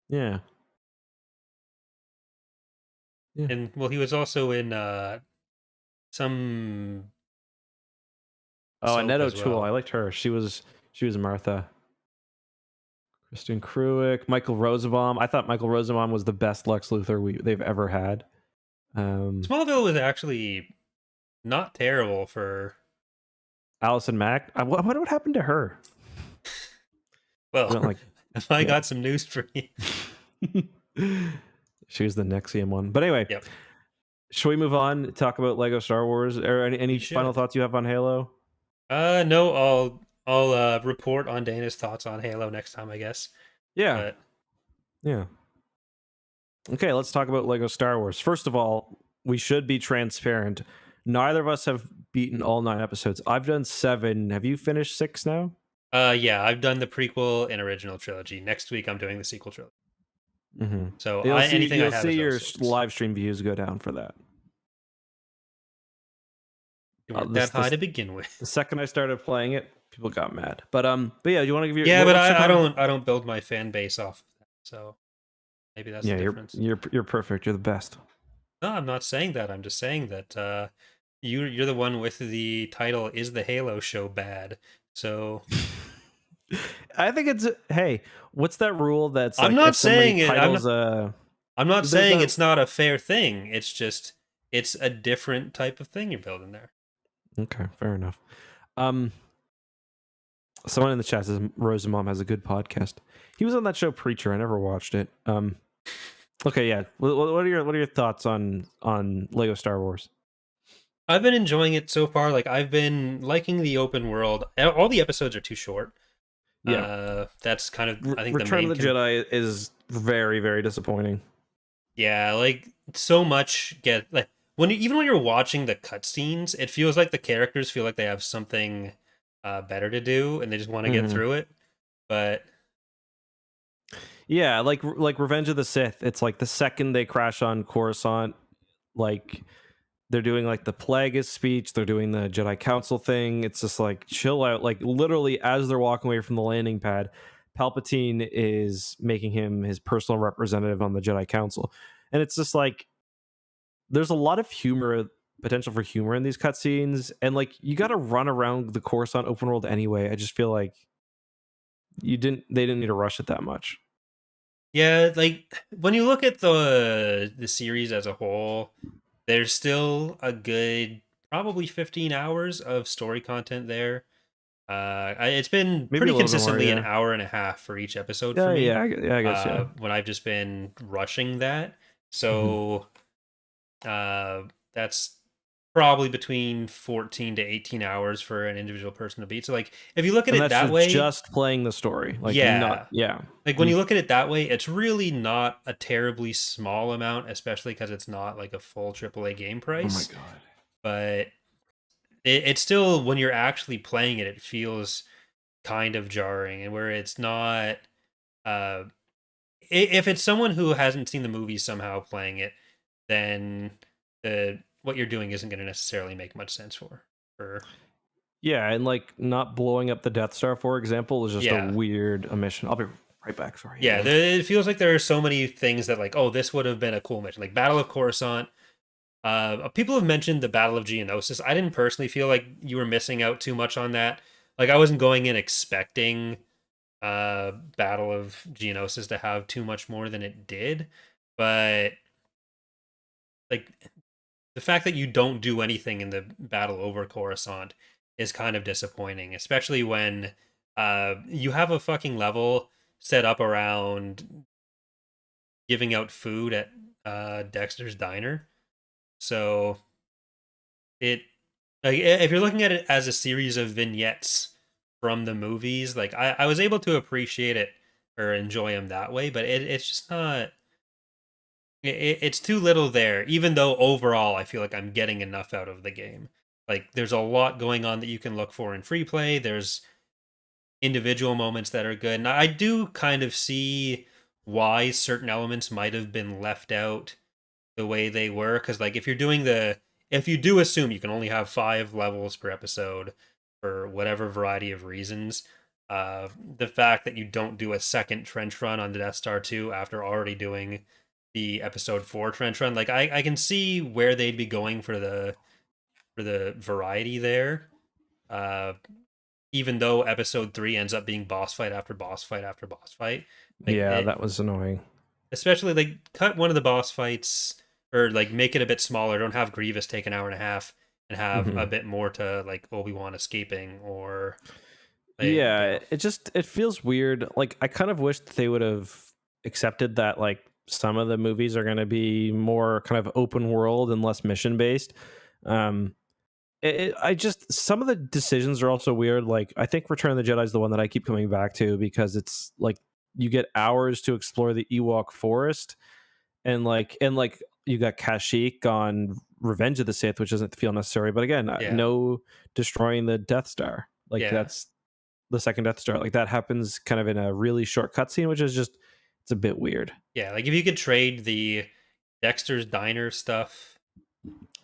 Yeah. Yeah. And well, he was also in some Oh, soap Annette as O'Toole. I well. liked her. She was Martha. Kristen Kruick, Michael Rosenbaum. I thought Michael Rosenbaum was the best Lex Luthor they've ever had. Smallville was actually not terrible for. Allison Mack. What happened to her? Well, Went like, I got some news for you. she was the Nexium one. But anyway, Yep. shall we move on? Talk about Lego Star Wars, or any final thoughts you have on Halo? No, I'll report on Dana's thoughts on Halo next time, I guess. Yeah. But Yeah. Okay, let's talk about Lego Star Wars. First of all, we should be transparent. Neither of us have beaten all 9 episodes. I've done 7. Have you finished 6 now? yeah, I've done the prequel and original trilogy. Next week, I'm doing the sequel trilogy. Mm-hmm. So you'll anything I have see is your 06. live stream views go down for that. You weren't that high to begin with. The second I started playing it, people got mad. But yeah, you want to give your but I don't build my fan base off of that. So maybe that's the difference. You're perfect. You're the best. No, I'm not saying that. I'm just saying that you're the one with the title "Is the Halo Show Bad?" So I think it's hey, what's that rule that's like I'm not if somebody saying it. titles I'm not saying it's not a fair thing. It's just it's a different type of thing you're building there. Okay, fair enough. Someone in the chat says Rosenbaum has a good podcast. He was on that show Preacher. I never watched it. Okay, yeah. What are your thoughts on Lego Star Wars? I've been enjoying it so far. Like I've been liking the open world. All the episodes are too short. Yeah, that's kind of I think Return the main of the Jedi is very, very disappointing. Yeah, like so much like even when you're watching the cutscenes, it feels like the characters feel like they have something better to do and they just want to get through it. But yeah, like Revenge of the Sith, it's like the second they crash on Coruscant, like they're doing like the Plagueis speech, they're doing the Jedi Council thing. It's just like chill out. Like literally, as they're walking away from the landing pad, Palpatine is making him his personal representative on the Jedi Council, and it's just like there's a lot of potential for humor in these cutscenes, and like you got to run around the Coruscant open world anyway. I just feel like they didn't need to rush it that much. yeah, like when you look at the series as a whole, there's still a good probably 15 hours of story content there. It's been Maybe pretty more, consistently yeah. an hour and a half for each episode for me. Yeah, I guess yeah. When I've just been rushing that, so that's probably between 14 to 18 hours for an individual person to beat. So like if you look at it that way, just playing the story, like like when you look at it that way, it's really not a terribly small amount, especially because it's not like a full AAA game price. Oh my god! But it's still, when you're actually playing it, it feels kind of jarring, and where it's not if it's someone who hasn't seen the movie somehow playing it, then what you're doing isn't going to necessarily make much sense for. Yeah, and like not blowing up the Death Star, for example, is just a weird omission. I'll be right back. Sorry. Yeah, it feels like there are so many things that like, oh, this would have been a cool mission, like Battle of Coruscant. People have mentioned the Battle of Geonosis. I didn't personally feel like you were missing out too much on that. Like I wasn't going in expecting Battle of Geonosis to have too much more than it did, but like the fact that you don't do anything in the battle over Coruscant is kind of disappointing, especially when you have a fucking level set up around giving out food at Dexter's Diner. So it, like, if you're looking at it as a series of vignettes from the movies, like I was able to appreciate it or enjoy them that way, but it's just not. It's too little there, even though overall I feel like I'm getting enough out of the game. Like there's a lot going on that you can look for in free play. There's individual moments that are good. And I do kind of see why certain elements might have been left out the way they were. Because, like, if you do assume you can only have 5 levels per episode for whatever variety of reasons, the fact that you don't do a second trench run on the Death Star 2 after already doing the episode 4 trench run, like, I can see where they'd be going for the variety there. Uh, Even though episode 3 ends up being boss fight after boss fight after boss fight, like Yeah, it, that was annoying. especially like cut one of the boss fights or like make it a bit smaller. Don't have Grievous take an hour and a half and have a Mhm. bit more to like Obi-Wan escaping or like, Yeah, it feels weird. Like I kind of wish that they would have accepted that like some of the movies are going to be more kind of open world and less mission based. Um I just some of the decisions are also weird. Like I think Return of the Jedi is the one that I keep coming back to because it's like you get hours to explore the Ewok forest and you got Kashyyyk on Revenge of the Sith, which doesn't feel necessary. But again, yeah, no destroying the Death Star. Like yeah, that's the second Death Star. Like that happens kind of in a really short cutscene, which is just it's a bit weird. yeah. Like if you could trade the Dexter's Diner stuff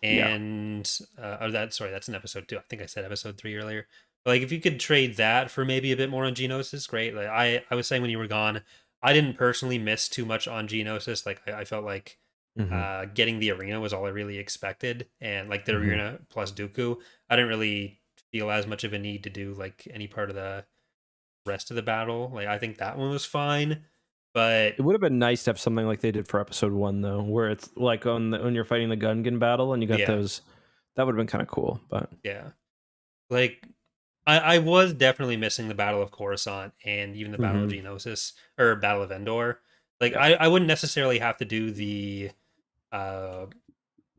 Yeah. and that's in episode 2. I think I said episode 3 earlier. But like if you could trade that for maybe a bit more on Geonosis, great. Like I was saying when you were gone, I didn't personally miss too much on Geonosis. Like I felt like Hmm. getting the arena was all I really expected, and like the Hmm. arena plus Dooku, I didn't really feel as much of a need to do like any part of the rest of the battle. Like I think that one was fine, but It would have been nice to have something like they did for episode 1 though, where it's like when you're fighting the Gungan battle and you got yeah, those. That would have been kind of cool, but yeah, like I was definitely missing the Battle of Coruscant and even the Battle of hmm Geonosis or Battle of Endor. Like yeah. I wouldn't necessarily have to do uh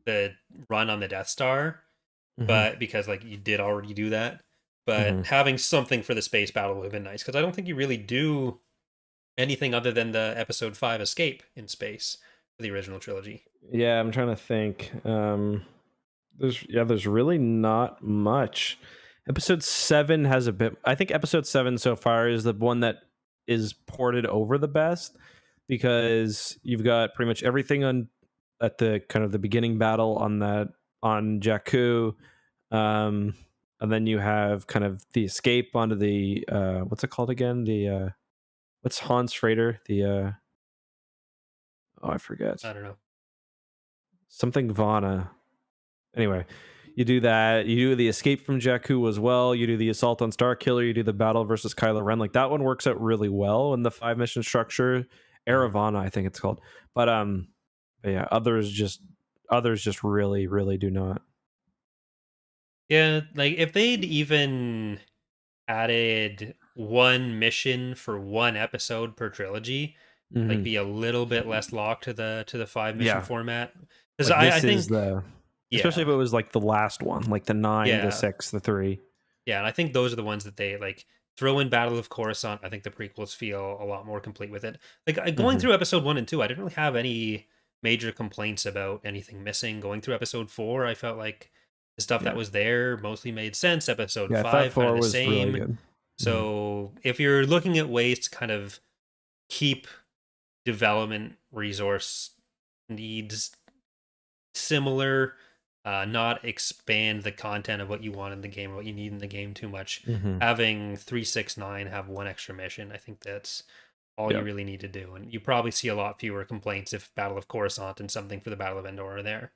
the run on the Death Star, Hmm. but because like you did already do that, but Hmm. having something for the space battle would have been nice because I don't think you really do anything other than the episode 5 escape in space for the original trilogy. Yeah, I'm trying to think. There's really not much. Episode 7 has a bit. I think episode 7 so far is the one that is ported over the best because you've got pretty much everything on at the kind of the beginning battle on Jakku, um, and then you have kind of the escape onto the what's it called again? The what's Hans Freighter? The oh I forget I don't know. something Vana. Anyway, you do that. You do the escape from Jakku as well. You do the assault on Starkiller. You do the battle versus Kylo Ren. Like that one works out really well in the 5 mission structure. Mhm. Eravana, I think it's called. But yeah, others just really, really do not. Yeah, like if they'd even added one mission for one episode per trilogy, like Hmm. be a little bit less locked to the 5 mission Yeah, format. Because like I this is think the especially yeah, if it was like the last one, like the 9, the yeah, 6, the 3. yeah, and I think those are the ones that they like throw in Battle of Coruscant. I think the prequels feel a lot more complete with it. Like going Hmm. through episode 1 and 2, I didn't really have any major complaints about anything missing. Going through episode 4, I felt like the stuff that Yeah, was there mostly made sense. Episode yeah. I thought 5, kind of 4 the was really same. good. Hmm. So if you're looking at ways to kind of keep development resource needs similar, not expand the content of what you want in the game or what you need in the game too much. Hmm. Having 369 have one extra mission, I think that's all you Yeah. really need to do. And you probably see a lot fewer complaints if Battle of Coruscant and something for the Battle of Endor are there.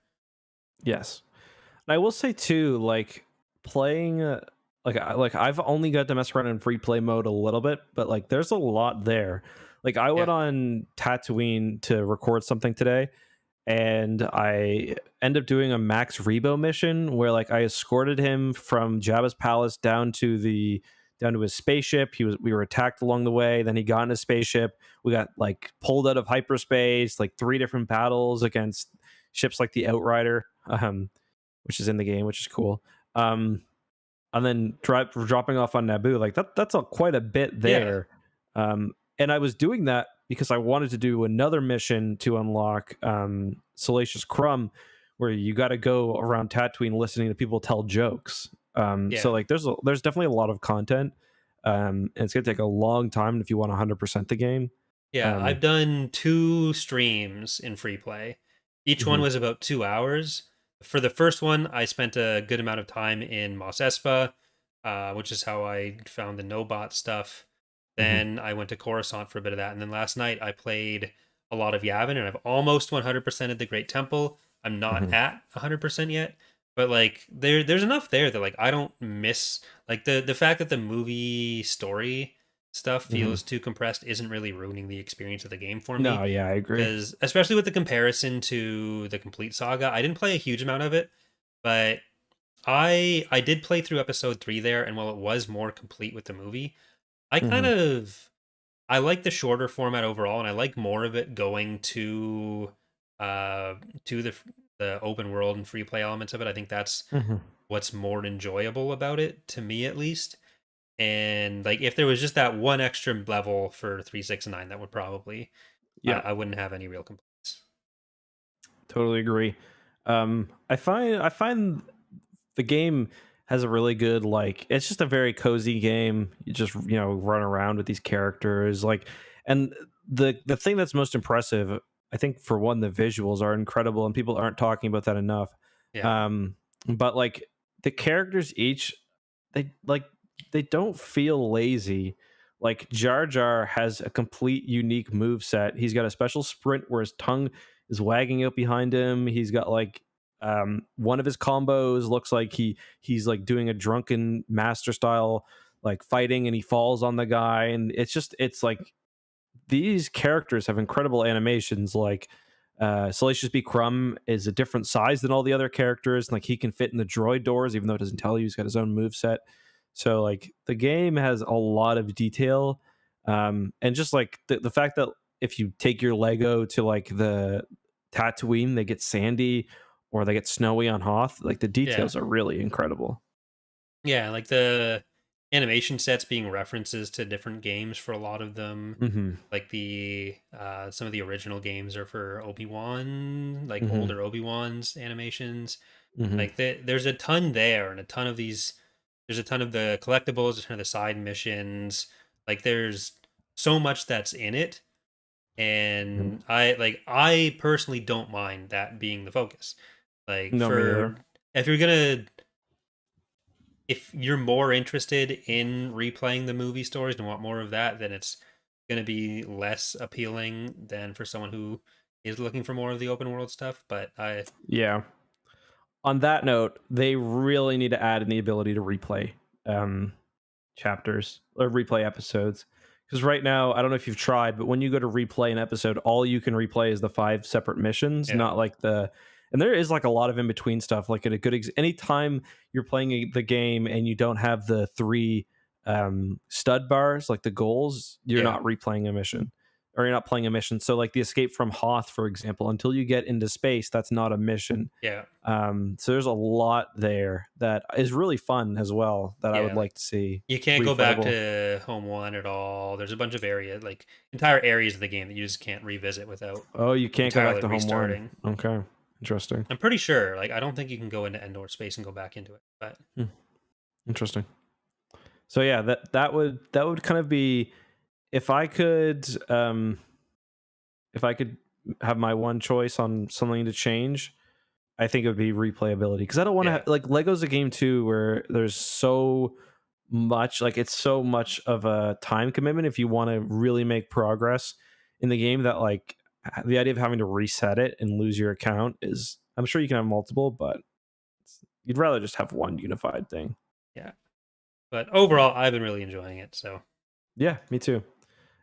Yes. And I will say too, like playing, I've only got to mess around in free play mode a little bit, but like there's a lot there. Like I Yeah. went on Tatooine to record something today, and I end up doing a Max Rebo mission where like I escorted him from Jabba's palace down to his spaceship. We were attacked along the way. Then he got in his spaceship. We got like pulled out of hyperspace, like 3 different battles against ships like the Outrider. Which is in the game, which is cool. Um, and then dropping off on Naboo, like that's quite a bit Yeah. there. And I was doing that because I wanted to do another mission to unlock Salacious Crumb, where you got to go around Tatooine listening to people tell jokes. So Yeah. like there's definitely a lot of content. and it's gonna take a long time if you want 100% the game. Yeah, I've Um, done 2 streams in free play. Each one mhm, was about 2 hours. For the first one, I spent a good amount of time in Mos Espa, which is how I found the no-bot stuff. mhm, Then I went to Coruscant for a bit of that, and then last night I played a lot of Yavin, and I've almost 100%ed the Great Temple. I'm not mhm. at 100% yet, but, like, there's enough there that, like, I don't miss like, the fact that the movie story stuff Mhm. feels too compressed isn't really ruining the experience of the game for No, me. yeah, I agree. Because especially with the comparison to the complete saga, I didn't play a huge amount of it, but I did play through episode 3 there, and while it was more complete with the movie, I kind Mhm. of I like the shorter format overall, and I like more of it going uh to the open world and free play elements of it. I think that's Mhm. what's more enjoyable about it, to me at least. And like if there was just that one extra level for 369, that would probably Yeah, I wouldn't have any real complaints. totally agree. I find the game has a really good, like, it's just a very cozy game. You just, run around with these characters, like, and the thing that's most impressive, I think, for one, the visuals are incredible and people aren't talking about that enough. Yeah. But like the characters each, they like they don't feel lazy. Like Jar Jar has a complete unique move set. He's got a special sprint where his tongue is wagging out behind him. He's got like one of his combos looks like he's like doing a drunken master style like fighting, and he falls on the guy, and it's like these characters have incredible animations. Like Salacious B. Crumb is a different size than all the other characters. Like he can fit in the droid doors, even though it doesn't tell you. He's got his own move set. So like the game has a lot of detail, and just like the fact that if you take your Lego to like the Tatooine, they get sandy or they get snowy on Hoth. Like the Yeah. details are really incredible. Yeah, like the animation sets being references to different games for a lot of them. Hmm. Like the some of the original games are for Obi-Wan, like Hmm. older Obi-Wan's animations. Hmm. Like there's a ton there, and a ton of these. There's a ton of the collectibles, a ton of the side missions. Like there's so much that's in it, and I personally don't mind that being the focus. Like No, me for neither. if you're gonna if you're more interested in replaying the movie stories and want more of that, then it's gonna be less appealing than for someone who is looking for more of the open world stuff. But I Yeah. On that note, they really need to add in the ability to replay um, chapters or replay episodes. Because right now, I don't know if you've tried, but when you go to replay an episode, all you can replay is the 5 separate missions, yeah, not like the. And there is like a lot of in between stuff. Like at a good, anytime you're playing the game and you don't have the 3 stud bars, like the goals, you're yeah, not replaying a mission, or you're not playing a mission. So like the escape from Hoth, for example, until you get into space, that's not a mission. yeah. So there's a lot there that is really fun as well that I would Yeah, like like to see you can't go back replayable. to Home One at all. There's a bunch of like entire areas of the game that you just can't revisit without Oh, you can't go back entirely to home one. restarting. Okay, interesting. I'm pretty sure. Like I don't think you can go into Endor space and go back into it. But Hmm, interesting. So yeah, that would kind of be if I could if I could have my one choice on something to change. I think it would be replayability because I don't want to yeah, like Lego's a game too where there's so much, like it's so much of a time commitment if you want to really make progress in the game, that like the idea of having to reset it and lose your account is, I'm sure you can have multiple, but you'd rather just have one unified thing. yeah. But overall, I've been really enjoying it. So Yeah, me too.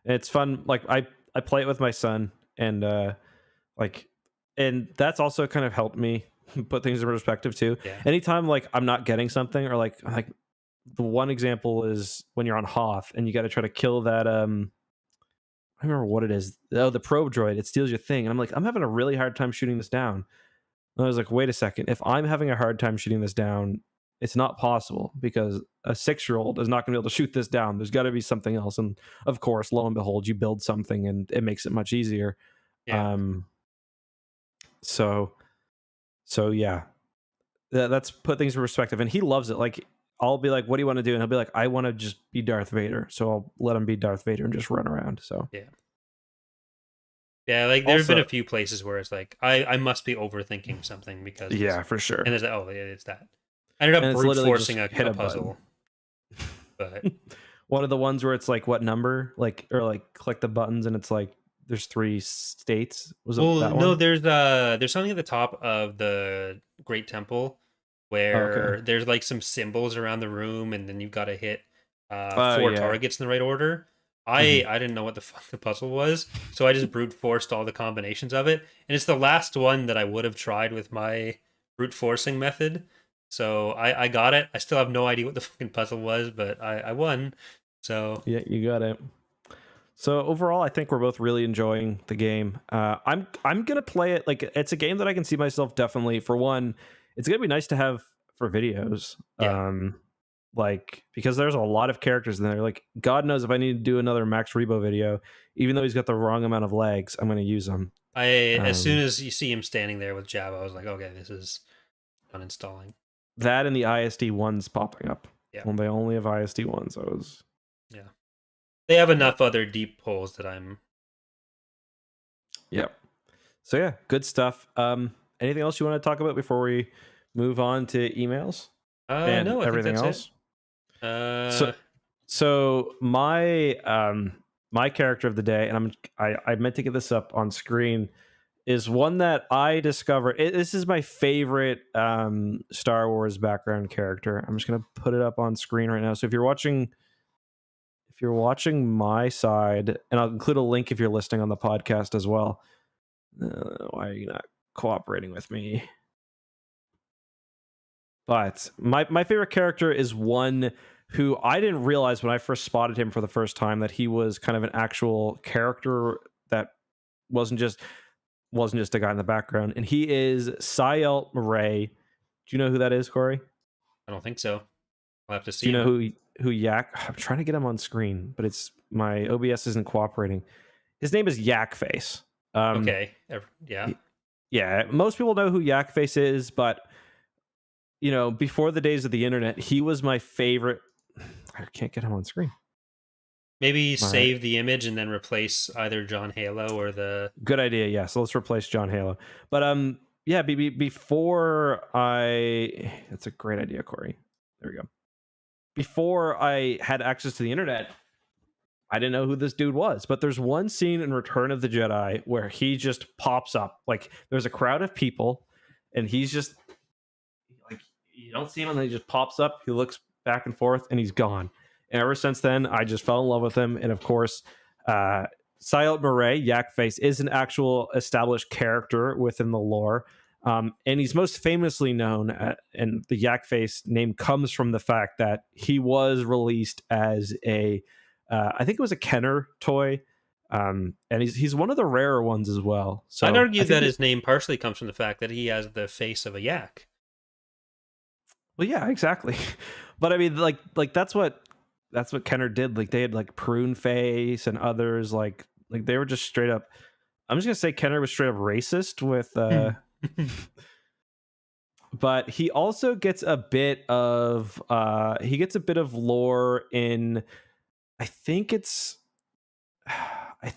And it's fun. Like I play it with my son, and like and that's also kind of helped me put things in perspective too. yeah, Anytime like I'm not getting something, or like the one example is when you're on Hoth and you got to try to kill that I remember what it is. Oh, the probe droid. It steals your thing. And I'm like, I'm having a really hard time shooting this down. And I was like, wait a second. If I'm having a hard time shooting this down, it's not possible because a 6-year-old is not going to be able to shoot this down. There's got to be something else. And of course, lo and behold, you build something and it makes it much easier. yeah, Um, so, so yeah, that's put things in perspective. And he loves it. Like I'll be like, "What do you want to do?" And he'll be like, "I want to just be Darth Vader." So I'll let him be Darth Vader and just run around. So Yeah, like there have been also, a few places where it's like I must be overthinking something because yeah, for sure. and it's like, oh yeah, it's that. I ended And up it's brute literally just forcing a hit a puzzle, but one of the ones where it's like what number, like, or like click the buttons and it's like there's 3 states. Was it well, that no, one? there's something at the top of the Great Temple Oh, okay. where there's like some symbols around the room, and then you've got to hit Oh 4 yeah. targets in the right order. Mhm. I didn't know what the fuck the puzzle was, so I just brute forced all the combinations of it, and it's the last one that I would have tried with my brute forcing method. So I got it. I still have no idea what the fucking puzzle was, but I won. So Yeah, you got it. So overall, I think we're both really enjoying the game. I'm gonna play it. Like, it's a game that I can see myself definitely. For one, it's gonna be nice to have for videos. yeah, Like, because there's a lot of characters in there. Like, God knows if I need to do another Max Rebo video, even though he's got the wrong amount of legs, I'm gonna use him. I as soon Um, as you see him standing there with Java, I was like, okay, this is uninstalling. that and the ISD ones popping up. Yeah, When they only have ISD ones, I was yeah. They have yeah. enough other deep holes that I'm. Yep. So yeah, good stuff. Anything else you want to talk about before we move on to emails and No, I think everything that's it. else? So Uh, so my character of the day, and I meant to get this up on screen, is one that I discovered. This is my favorite Star Wars background character. I'm just gonna put it up on screen right now. So if you're watching my side, and I'll include a link if you're listening on the podcast as well. Why are you not cooperating with me? But my favorite character is one who I didn't realize when I first spotted him for the first time that he was kind of an actual character that wasn't just a guy in the background, and he is Syelt Murray. Do you know who that is, Corey? I don't think so. I'll have to Do see you know him. who Yak? I'm trying to get him on screen, but it's my OBS isn't cooperating. His name is Yak Face. Um, Okay, yeah. yeah, most people know who Yak Face is, but before the days of the internet, he was my favorite. I can't get him on screen. Maybe My save the image and then replace either John Halo or the. good idea. Yeah, so let's replace John Halo. But yeah, before that's a great idea, Corey. There we go. Before I had access to the internet, I didn't know who this dude was. But there's one scene in Return of the Jedi where he just pops up. Like, there's a crowd of people, and he's just like, you don't see him, and then he just pops up. He looks back and forth, and he's gone. And ever since then, I just fell in love with him. And of course, Syelt Murray, Yakface, is an actual established character within the lore. And he's most famously known, and the Yakface name comes from the fact that he was released as I think it was a Kenner toy. And he's one of the rarer ones as well. I'd So argue I think that his name partially comes from the fact that he has the face of a yak. well, yeah, exactly. But I mean, like that's what Kenner did. Like, they had like Prune Face and others. Like they were just straight up. I'm just gonna say Kenner was straight up racist with. But he also gets a bit of lore in. I think it's.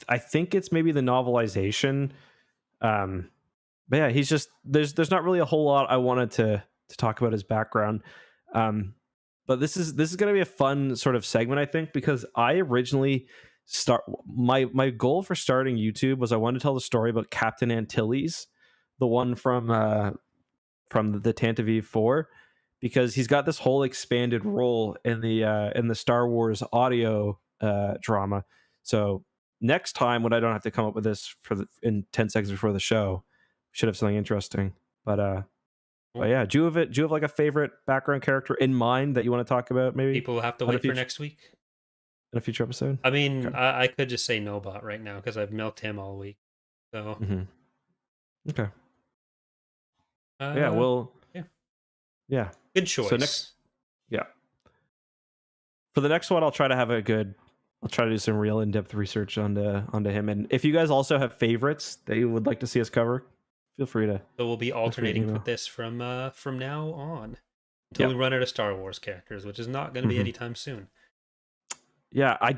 I think it's maybe the novelization. But yeah, he's just there's not really a whole lot I wanted to talk about his background. But this is going to be a fun sort of segment, I think, because I originally my goal for starting YouTube was I wanted to tell the story about Captain Antilles, the one from the Tantive 4, because he's got this whole expanded role in the Star Wars audio drama. So next time, when I don't have to come up with this in 10 seconds before the show, should have something interesting. But yeah, do you have like a favorite background character in mind that you want to talk about? Maybe People will have to wait for next week. in a future episode. I mean, Okay. I could just say Nobot right now because I've milked him all week. So Mm-hmm. Okay. yeah, Yeah. good choice. So for the next one, I'll try to do some real in-depth research onto him. And if you guys also have favorites that you would like to see us cover, feel free to. So we'll be alternating email. with this from now on. until Yeah. we run out of Star Wars characters, which is not going to be Mhm. anytime soon. Yeah, I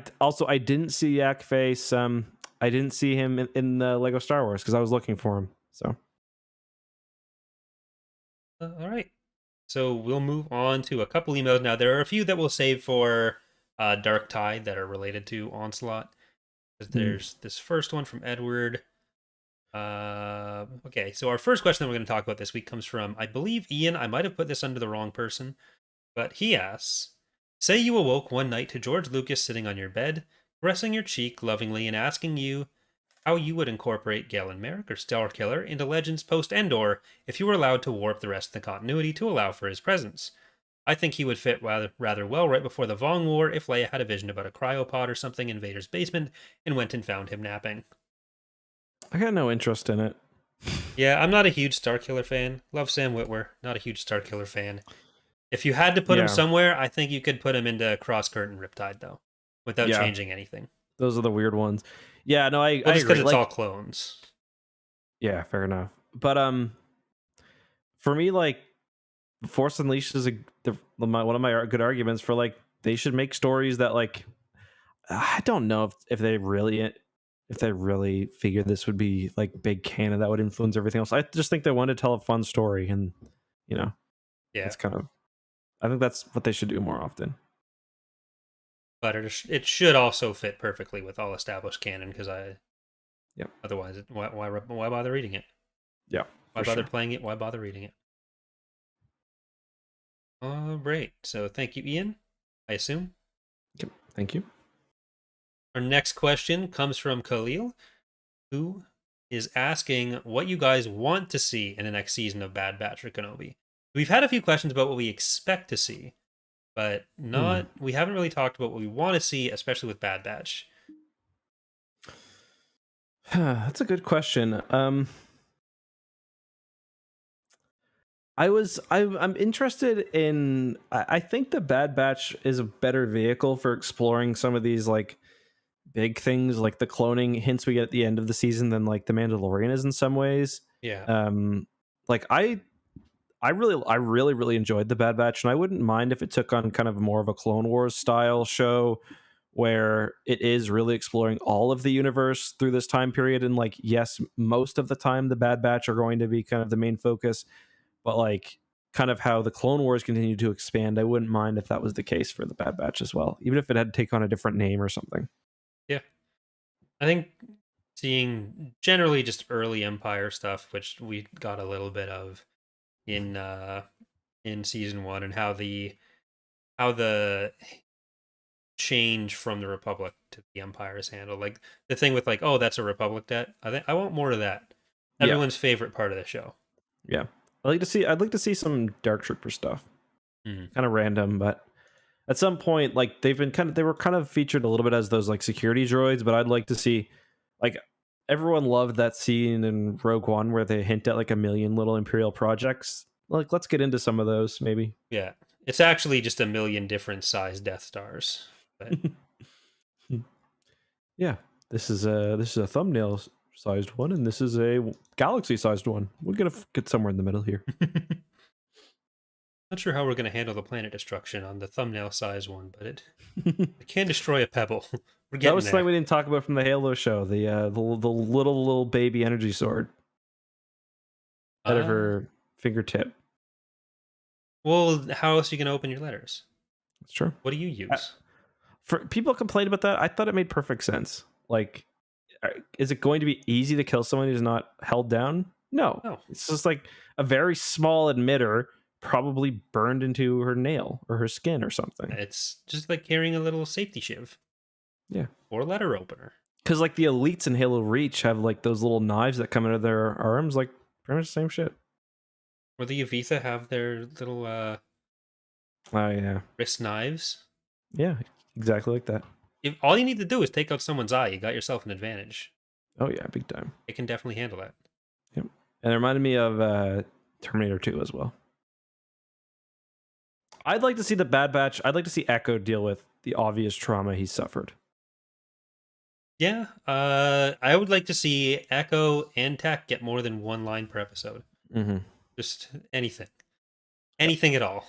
didn't see Yak Face. I didn't see him in the Lego Star Wars because I was looking for him. So All right. So we'll move on to a couple emails now. There are a few that we'll save for Dark Tide that are related to Onslaught. There's this first one from Edward. Okay, so our first question that we're going to talk about this week comes from, I believe, Ian. I might have put this under the wrong person, but he asks, say you awoke one night to George Lucas sitting on your bed, caressing your cheek lovingly and asking you how you would incorporate Galen Merrick or Starkiller into Legends post-Endor if you were allowed to warp the rest of the continuity to allow for his presence. I think he would fit rather well right before the Vong War if Leia had a vision about a cryopod or something in Vader's basement and went and found him napping. I got no interest in it. Yeah, I'm not a huge Starkiller fan. Love Sam Witwer, not a huge Starkiller fan. If you had to put him Yeah. somewhere, I think you could put him into Cross Curtain Riptide, though, without Yeah. changing anything. Those are the weird ones. Yeah, no, I Well, just agree. because it's all clones. Yeah, fair enough. But for me, like Force Unleashed is one of my good arguments for like they should make stories that like I don't know if they really figured this would be like big canon that would influence everything else. I just think they wanted to tell a fun story, and you know, Yeah, it's kind of I think that's what they should do more often. but it should also fit perfectly with all established canon because Yep. Otherwise, why bother reading it? Yeah. Why bother playing it? Why bother reading it? All right. So thank you, Ian. I assume. Yep. Thank you. Our next question comes from Khalil, who is asking what you guys want to see in the next season of Bad Batch or Kenobi. We've had a few questions about what we expect to see, but we haven't really talked about what we want to see, especially with Bad Batch. That's a good question. I'm interested in. I think the Bad Batch is a better vehicle for exploring some of these like big things, like the cloning hints we get at the end of the season, than like the Mandalorian is in some ways. Yeah. Like I really enjoyed the Bad Batch, and I wouldn't mind if it took on kind of more of a Clone Wars style show where it is really exploring all of the universe through this time period. And like, yes, most of the time the Bad Batch are going to be kind of the main focus, but like kind of how the Clone Wars continue to expand, I wouldn't mind if that was the case for the Bad Batch as well, even if it had to take on a different name or something. Yeah. I think seeing generally just early Empire stuff, which we got a little bit of in season 1, and how the change from the Republic to the Empire is handled. Like the thing with like, oh, that's a Republic debt. I want more of that. Everyone's favorite part of the show. Yeah. I'd like to see some Dark Trooper stuff. Mhm. Kind of random, but at some point, like they were kind of featured a little bit as those like security droids, but I'd like to see, like, everyone loved that scene in Rogue One where they hint at like a million little Imperial projects. Like, let's get into some of those maybe. Yeah. It's actually just a million different size Death Stars. But yeah, this is a thumbnail sized one, and this is a galaxy sized one. We're gonna get somewhere in the middle here. not sure how we're going to handle the planet destruction on the thumbnail size one, but it can destroy a pebble. We're getting That was there. something we didn't talk about from the Halo show. The little baby energy sword out of her fingertip. Well, how else are you going to open your letters? That's true. What do you use? For people complained about that, I thought it made perfect sense. Like, is it going to be easy to kill someone who's not held down? No. It's just like a very small emitter, probably burned into her nail or her skin or something. It's just like carrying a little safety shiv. Yeah. Or letter opener. Because like the elites in Halo Reach have like those little knives that come out of their arms, like pretty much the same shit. Or the Yavitha have their little oh yeah, wrist knives. Yeah, exactly like that. If all you need to do is take out someone's eye, you got yourself an advantage. Oh yeah, big time. It can definitely handle that. Yep. And it reminded me of Terminator 2 as well. I'd like to see the Bad Batch. I'd like to see Echo deal with the obvious trauma he suffered. Yeah, I would like to see Echo and Tech get more than one line per episode. Mm-hmm. Just anything at all.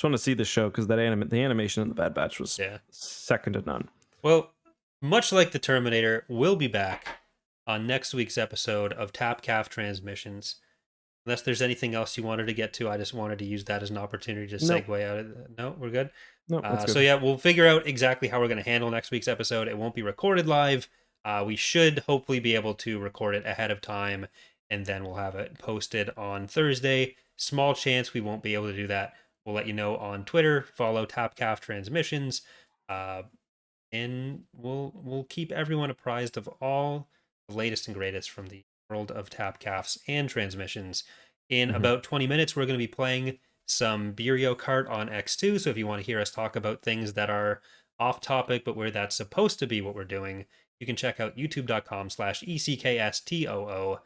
Just want to see the show because the animation in the Bad Batch was second to none. Well, much like the Terminator, we'll be back on next week's episode of Tapcaf Transmissions. Unless there's anything else you wanted to get to, I just wanted to use that as an opportunity to segue out of the... No, we're good? No, that's good. So yeah, we'll figure out exactly how we're going to handle next week's episode. It won't be recorded live. We should hopefully be able to record it ahead of time, and then we'll have it posted on Thursday. Small chance we won't be able to do that. We'll let you know on Twitter. Follow Tapcaf Transmissions. And we'll keep everyone apprised of all the latest and greatest from the world of Tapcafs and transmissions. In about 20 minutes, we're going to be playing some Bureau Kart on X2. So if you want to hear us talk about things that are off topic, but where that's supposed to be what we're doing, you can check out youtube.com/ECKSTOO.